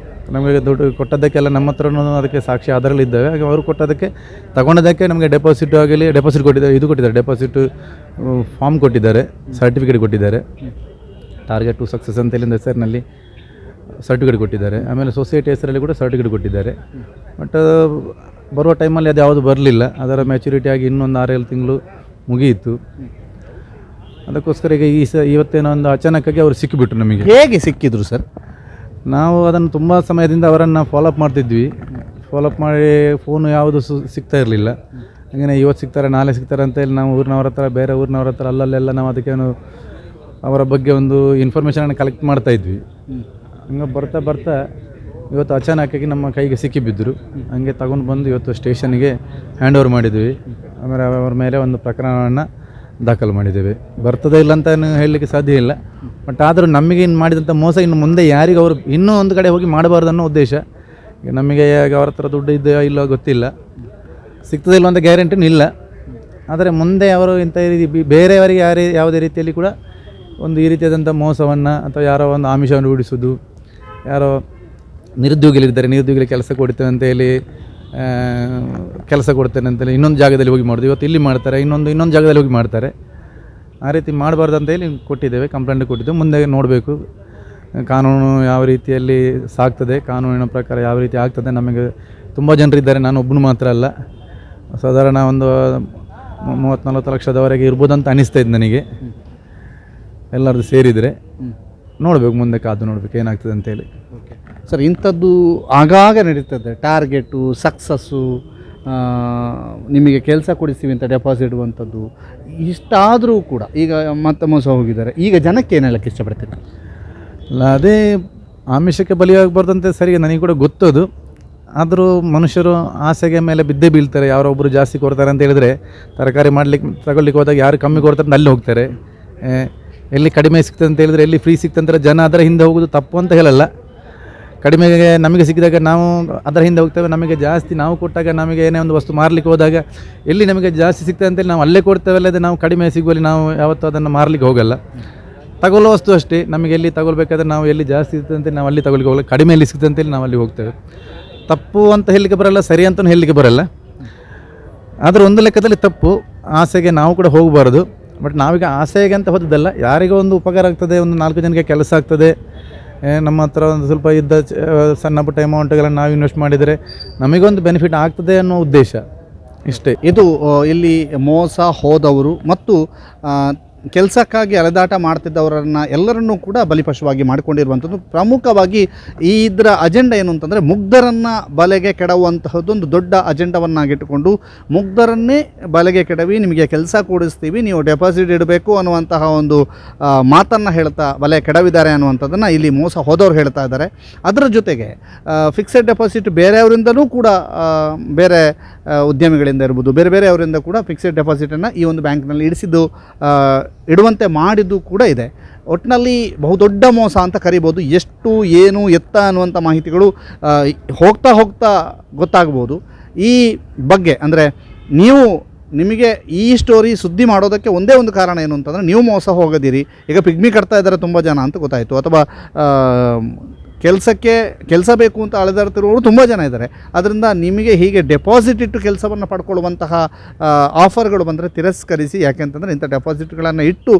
ನಮಗೆ ದುಡ್ಡು ಕೊಟ್ಟದ್ದಕ್ಕೆಲ್ಲ ನಮ್ಮ ಹತ್ರನೂ ಅದಕ್ಕೆ ಸಾಕ್ಷಿ ಆಧಾರಗಳಿದ್ದಾವೆ. ಹಾಗೆ ಅವರು ಕೊಟ್ಟದಕ್ಕೆ ತಗೊಂಡದಕ್ಕೆ ನಮಗೆ ಡೆಪಾಸಿಟ್ ಕೊಟ್ಟಿದ್ದಾರೆ, ಕೊಟ್ಟಿದ್ದಾರೆ, ಡೆಪಾಸಿಟ್ ಫಾರ್ಮ್ ಕೊಟ್ಟಿದ್ದಾರೆ, ಸರ್ಟಿಫಿಕೇಟ್ ಕೊಟ್ಟಿದ್ದಾರೆ, ಟಾರ್ಗೆಟ್ ಟು ಸಕ್ಸಸ್ ಅಂತೇಳಿಂದ ಹೆಸರಿನಲ್ಲಿ ಸರ್ಟಿಫಿಕೇಟ್ ಕೊಟ್ಟಿದ್ದಾರೆ. ಆಮೇಲೆ ಸೊಸೈಟಿ ಹೆಸರಲ್ಲಿ ಕೂಡ ಸರ್ಟಿಫಿಕೇಟ್ ಕೊಟ್ಟಿದ್ದಾರೆ. ಬಟ್ ಬರುವ ಟೈಮಲ್ಲಿ ಅದು ಯಾವುದು ಬರಲಿಲ್ಲ. ಅದರ ಮ್ಯಾಚುರಿಟಿ ಆಗಿ ಇನ್ನೊಂದು 6-7 ತಿಂಗಳು ಮುಗಿಯಿತು. ಅದಕ್ಕೋಸ್ಕರ ಈಗ ಇವತ್ತೇನೋ ಒಂದು ಅಚಾನಕ್ಕಾಗಿ ಅವರು ಸಿಕ್ಕಿಬಿಟ್ರು ನಮಗೆ. ಹೇಗೆ ಸಿಕ್ಕಿದ್ರು ಸರ್? ನಾವು ಅದನ್ನು ತುಂಬ ಸಮಯದಿಂದ ಅವರನ್ನು ಫಾಲೋಅಪ್ ಮಾಡ್ತಿದ್ವಿ. ಫಾಲೋಅಪ್ ಮಾಡಿ ಫೋನು ಯಾವುದು ಸಿಗ್ತಾ ಇರಲಿಲ್ಲ. ಹಾಗೆಯೇ ಇವತ್ತು ಸಿಗ್ತಾರೆ, ನಾಳೆ ಸಿಗ್ತಾರೆ ಅಂತೇಳಿ ನಾವು ಊರಿನವ್ರ ಹತ್ರ, ಬೇರೆ ಊರಿನವ್ರ ಹತ್ರ ಅಲ್ಲಲ್ಲೆಲ್ಲ ನಾವು ಅದಕ್ಕೇನು ಅವರ ಬಗ್ಗೆ ಒಂದು ಇನ್ಫಾರ್ಮೇಷನನ್ನು ಕಲೆಕ್ಟ್ ಮಾಡ್ತಾಯಿದ್ವಿ. ಹಂಗೆ ಬರ್ತಾ ಇವತ್ತು ಅಚಾನಕ್ಕಾಗಿ ನಮ್ಮ ಕೈಗೆ ಸಿಕ್ಕಿಬಿದ್ದರು. ಹಂಗೆ ತಗೊಂಡು ಬಂದು ಇವತ್ತು ಸ್ಟೇಷನ್ಗೆ ಹ್ಯಾಂಡ್ ಓವರ್ ಮಾಡಿದ್ವಿ. ಆಮೇಲೆ ಅವರ ಮೇಲೆ ಒಂದು ಪ್ರಕರಣವನ್ನು ದಾಖಲು ಮಾಡಿದ್ದೇವೆ. ಬರ್ತದೆ ಇಲ್ಲ ಅಂತ ಹೇಳಲಿಕ್ಕೆ ಸಾಧ್ಯ ಇಲ್ಲ. ಬಟ್ ಆದರೂ ನಮಗೆ ಇನ್ನು ಮಾಡಿದಂಥ ಮೋಸ ಇನ್ನು ಮುಂದೆ ಯಾರಿಗೂ ಅವರು ಇನ್ನೂ ಒಂದು ಕಡೆ ಹೋಗಿ ಮಾಡಬಾರ್ದು ಅನ್ನೋ ಉದ್ದೇಶ. ಈಗ ನಮಗೆ ಅವ್ರ ಹತ್ರ ದುಡ್ಡು ಇದೆಯೋ ಇಲ್ಲೋ ಗೊತ್ತಿಲ್ಲ, ಸಿಗ್ತದೆ ಇಲ್ಲ ಅಂತ ಗ್ಯಾರಂಟಿನೂ ಇಲ್ಲ. ಆದರೆ ಮುಂದೆ ಅವರು ಇಂಥ ಬೇರೆಯವರಿಗೆ ಯಾವುದೇ ರೀತಿಯಲ್ಲಿ ಕೂಡ ಒಂದು ಈ ರೀತಿಯಾದಂಥ ಮೋಸವನ್ನು ಅಥವಾ ಯಾರೋ ಒಂದು ಆಮಿಷವನ್ನು ರೂಢಿಸೋದು, ಯಾರೋ ನಿರುದ್ಯೋಗಿಗಳಿದ್ದಾರೆ, ನಿರುದ್ಯೋಗಿಗಳಿಗೆ ಕೆಲಸ ಕೊಡ್ತೇವೆ ಅಂತೇಳಿ ಕೆಲಸ ಕೊಡ್ತೇನೆ ಅಂತೇಳಿ ಇನ್ನೊಂದು ಜಾಗದಲ್ಲಿ ಹೋಗಿ ಮಾಡೋದು. ಇವತ್ತು ಇಲ್ಲಿ ಮಾಡ್ತಾರೆ, ಇನ್ನೊಂದು ಜಾಗದಲ್ಲಿ ಹೋಗಿ ಮಾಡ್ತಾರೆ. ಆ ರೀತಿ ಮಾಡಬಾರ್ದು ಅಂತೇಳಿ ಕೊಟ್ಟಿದ್ದೇವೆ, ಕಂಪ್ಲೇಂಟ್ ಕೊಟ್ಟಿದ್ದೇವೆ. ಮುಂದೆ ನೋಡಬೇಕು ಕಾನೂನು ಯಾವ ರೀತಿಯಲ್ಲಿ ಸಾಗ್ತದೆ, ಕಾನೂನಿನ ಪ್ರಕಾರ ಯಾವ ರೀತಿ ಆಗ್ತದೆ. ನಮಗೆ ತುಂಬ ಜನರಿದ್ದಾರೆ, ನಾನು ಒಬ್ಬನು ಮಾತ್ರ ಅಲ್ಲ. ಸಾಧಾರಣ ಒಂದು 30-40 ಲಕ್ಷದವರೆಗೆ ಇರ್ಬೋದಂತ ಅನಿಸ್ತಾ ಇದ್ದು ನನಗೆ, ಎಲ್ಲರದ್ದು ಸೇರಿದರೆ. ನೋಡಬೇಕು, ಮುಂದೆ ಕಾದು ನೋಡಬೇಕು ಏನಾಗ್ತದೆ ಅಂತೇಳಿ. ಸರ್, ಇಂಥದ್ದು ಆಗಾಗ ನಡೀತದೆ, ಟಾರ್ಗೆಟು ಸಕ್ಸಸ್ಸು, ನಿಮಗೆ ಕೆಲಸ ಕೊಡಿಸ್ತೀವಿ ಅಂತ ಡೆಪಾಸಿಟ್ ಇಡುವಂಥದ್ದು. ಇಷ್ಟಾದರೂ ಕೂಡ ಈಗ ಮತ್ತೆ ಮೋಸ ಹೋಗಿದ್ದಾರೆ. ಈಗ ಜನಕ್ಕೆ ಏನು ಹೇಳಕ್ಕೆ ಇಷ್ಟಪಡ್ತೀರಿ? ಅಲ್ಲ, ಅದೇ ಆಮಿಷಕ್ಕೆ ಬಲಿಯಾಗಬಾರ್ದಂತೆ ಸರಿಗೆ ನನಗೆ ಕೂಡ ಗೊತ್ತದು. ಆದರೂ ಮನುಷ್ಯರು ಆಸೆಗೆ ಮೇಲೆ ಬಿದ್ದೇ ಬೀಳ್ತಾರೆ. ಯಾರೊಬ್ಬರು ಜಾಸ್ತಿ ಕೊಡ್ತಾರೆ ಅಂತ ಹೇಳಿದರೆ ತರಕಾರಿ ತಗೊಳ್ಳಿಕ್ಕೆ ಹೋದಾಗ ಯಾರು ಕಮ್ಮಿ ಕೊಡ್ತಾರೆ ಅಂತ ಅಲ್ಲಿ ಹೋಗ್ತಾರೆ. ಎಲ್ಲಿ ಕಡಿಮೆ ಸಿಗ್ತದೆ ಅಂತ ಹೇಳಿದರೆ, ಎಲ್ಲಿ ಫ್ರೀ ಸಿಗ್ತಂತಾರೆ ಜನ ಅದರ ಹಿಂದೆ ಹೋಗೋದು ತಪ್ಪು ಅಂತ ಹೇಳಲ್ಲ. ಕಡಿಮೆಗೆ ನಮಗೆ ಸಿಕ್ಕಿದಾಗ ನಾವು ಅದರ ಹಿಂದೆ ಹೋಗ್ತೇವೆ. ನಮಗೆ ಜಾಸ್ತಿ ನಾವು ಕೊಟ್ಟಾಗ ನಮಗೆ ಏನೇ ಒಂದು ವಸ್ತು ಮಾರಲಿಕ್ಕೆ ಹೋದಾಗ ಎಲ್ಲಿ ನಮಗೆ ಜಾಸ್ತಿ ಸಿಗ್ತದೆ ಅಂತೇಳಿ ನಾವು ಅಲ್ಲೇ ಕೊಡ್ತೇವೆ. ಅಲ್ಲದೆ ನಾವು ಕಡಿಮೆ ಸಿಗುವಲ್ಲಿ ನಾವು ಯಾವತ್ತೂ ಅದನ್ನು ಮಾರಲಿಕ್ಕೆ ಹೋಗಲ್ಲ. ತಗೊಳ್ಳೋ ವಸ್ತು ಅಷ್ಟೇ, ನಮಗೆ ಎಲ್ಲಿ ತಗೊಳ್ಬೇಕಾದ್ರೆ ನಾವು ಎಲ್ಲಿ ಜಾಸ್ತಿ ಸಿಗ್ತದೆ ಅಂತೇಳಿ ನಾವು ಅಲ್ಲಿ ತಗೊಳ್ಳಿಕ್ಕೆ ಹೋಗಲ್ಲ, ಕಡಿಮೆ ಎಲ್ಲಿ ಸಿಗ್ತದೆ ಅಂತೇಳಿ ನಾವು ಅಲ್ಲಿ ಹೋಗ್ತೇವೆ. ತಪ್ಪು ಅಂತ ಹೇಳಲಿಕ್ಕೆ ಬರಲ್ಲ, ಸರಿ ಅಂತಲೂ ಹೇಳಲಿಕ್ಕೆ ಬರಲ್ಲ. ಆದರೆ ಒಂದು ಲೆಕ್ಕದಲ್ಲಿ ತಪ್ಪು, ಆಸೆಗೆ ನಾವು ಕೂಡ ಹೋಗಬಾರ್ದು. ಬಟ್ ನಾವೀಗ ಆಸೆಗೆ ಅಂತ ಹೋದದ್ದಲ್ಲ, ಯಾರಿಗೋ ಒಂದು ಉಪಕಾರ ಆಗ್ತದೆ, ಒಂದು 4 ಜನಕ್ಕೆ ಕೆಲಸ ಆಗ್ತದೆ, ನಮ್ಮ ಹತ್ರ ಒಂದು ಸ್ವಲ್ಪ ಇದ್ದ ಸಣ್ಣ ಪುಟ್ಟ ಅಮೌಂಟ್ಗಳನ್ನು ನಾವು ಇನ್ವೆಸ್ಟ್ ಮಾಡಿದರೆ ನಮಗೊಂದು ಬೆನಿಫಿಟ್ ಆಗ್ತದೆ ಅನ್ನೋ ಉದ್ದೇಶ ಇಷ್ಟೇ. ಇದು ಇಲ್ಲಿ ಮೋಸ ಹೋದವರು ಮತ್ತು ಕೆಲಸಕ್ಕಾಗಿ ಅಲೆದಾಟ ಮಾಡ್ತಿದ್ದವರನ್ನು ಎಲ್ಲರನ್ನೂ ಕೂಡ ಬಲಿಪಶುವಾಗಿ ಮಾಡಿಕೊಂಡಿರುವಂಥದ್ದು. ಪ್ರಮುಖವಾಗಿ ಇದರ ಅಜೆಂಡಾ ಏನು ಅಂತಂದರೆ, ಮುಗ್ಧರನ್ನು ಬಲೆಗೆ ಕೆಡವುವಂತಹದ್ದೊಂದು ದೊಡ್ಡ ಅಜೆಂಡವನ್ನಾಗಿಟ್ಟುಕೊಂಡು ಮುಗ್ಧರನ್ನೇ ಬಲೆಗೆ ಕೆಡವಿ ನಿಮಗೆ ಕೆಲಸ ಕೊಡಿಸ್ತೀವಿ, ನೀವು ಡೆಪಾಸಿಟ್ ಇಡಬೇಕು ಅನ್ನುವಂತಹ ಒಂದು ಮಾತನ್ನು ಹೇಳ್ತಾ ಬಲೆ ಕೆಡವಿದ್ದಾರೆ ಅನ್ನುವಂಥದ್ದನ್ನು ಇಲ್ಲಿ ಮೋಸ ಹೋದವರು ಹೇಳ್ತಾ ಇದ್ದಾರೆ. ಅದರ ಜೊತೆಗೆ ಫಿಕ್ಸೆಡ್ ಡೆಪಾಸಿಟ್ ಬೇರೆಯವರಿಂದಲೂ ಕೂಡ, ಬೇರೆ ಉದ್ಯಮಿಗಳಿಂದ ಇರ್ಬೋದು, ಬೇರೆ ಬೇರೆಯವರಿಂದ ಕೂಡ ಫಿಕ್ಸೆಡ್ ಡೆಪಾಸಿಟನ್ನು ಈ ಒಂದು ಬ್ಯಾಂಕ್ನಲ್ಲಿ ಇಡುವಂತೆ ಮಾಡಿದ್ದು ಕೂಡ ಇದೆ. ಒಟ್ಟಿನಲ್ಲಿ ಬಹುದೊಡ್ಡ ಮೋಸ ಅಂತ ಕರಿಬೋದು. ಎಷ್ಟು ಏನು ಎತ್ತ ಅನ್ನುವಂಥ ಮಾಹಿತಿಗಳು ಹೋಗ್ತಾ ಹೋಗ್ತಾ ಗೊತ್ತಾಗ್ಬೋದು. ಈ ಬಗ್ಗೆ ಅಂದರೆ ನಿಮಗೆ ಈ ಸ್ಟೋರಿ ಸುದ್ದಿ ಮಾಡೋದಕ್ಕೆ ಒಂದೇ ಒಂದು ಕಾರಣ ಏನು ಅಂತಂದರೆ, ನೀವು ಮೋಸ ಹೋಗದಿರಿ. ಈಗ ಪಿಗ್ಮಿ ಕಟ್ತಾ ಇದ್ದಾರೆ ತುಂಬ ಜನ ಅಂತ ಗೊತ್ತಾಯಿತು, ಅಥವಾ ಕೆಲಸ ಬೇಕು ಅಂತ ಅಲೆದಾಡ್ತಿರೋರು ತುಂಬ ಜನ ಇದ್ದಾರೆ. ಅದರಿಂದ ನಿಮಗೆ ಹೀಗೆ ಡೆಪಾಸಿಟ್ ಇಟ್ಟು ಕೆಲಸವನ್ನು ಪಡ್ಕೊಳ್ಳುವಂತಹ ಆಫರ್ಗಳು ಬಂದರೆ ತಿರಸ್ಕರಿಸಿ. ಯಾಕೆಂತಂದರೆ ಇಂಥ ಡೆಪಾಸಿಟ್ಗಳನ್ನು ಇಟ್ಟು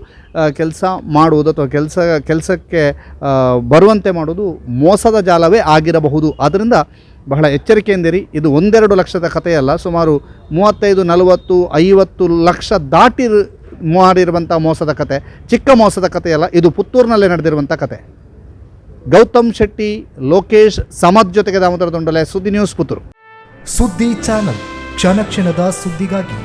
ಕೆಲಸ ಮಾಡುವುದು ಅಥವಾ ಕೆಲಸಕ್ಕೆ ಬರುವಂತೆ ಮಾಡೋದು ಮೋಸದ ಜಾಲವೇ ಆಗಿರಬಹುದು. ಆದ್ದರಿಂದ ಬಹಳ ಎಚ್ಚರಿಕೆಯಿಂದಿರಿ. ಇದು 1-2 ಲಕ್ಷದ ಕಥೆಯಲ್ಲ, ಸುಮಾರು 35, 40, 50 ಲಕ್ಷ ದಾಟಿ ಮಾಡಿರುವಂಥ ಮೋಸದ ಕತೆ, ಚಿಕ್ಕ ಮೋಸದ ಕಥೆಯಲ್ಲ. ಇದು ಪುತ್ತೂರಿನಲ್ಲೇ ನಡೆದಿರುವಂಥ ಕತೆ. ಗೌತಮ್ ಶೆಟ್ಟಿ, ಲೋಕೇಶ್ ಸಮದ್ ಜೊತೆಗೆ ದಾಮೋದರ ದೊಂಡಲೆ, ಸುದ್ದಿ ನ್ಯೂಸ್, ಪುತ್ತೂರು. ಸುದ್ದಿ ಚಾನಲ್, ಕ್ಷಣ ಕ್ಷಣದ ಸುದ್ದಿಗಾಗಿ.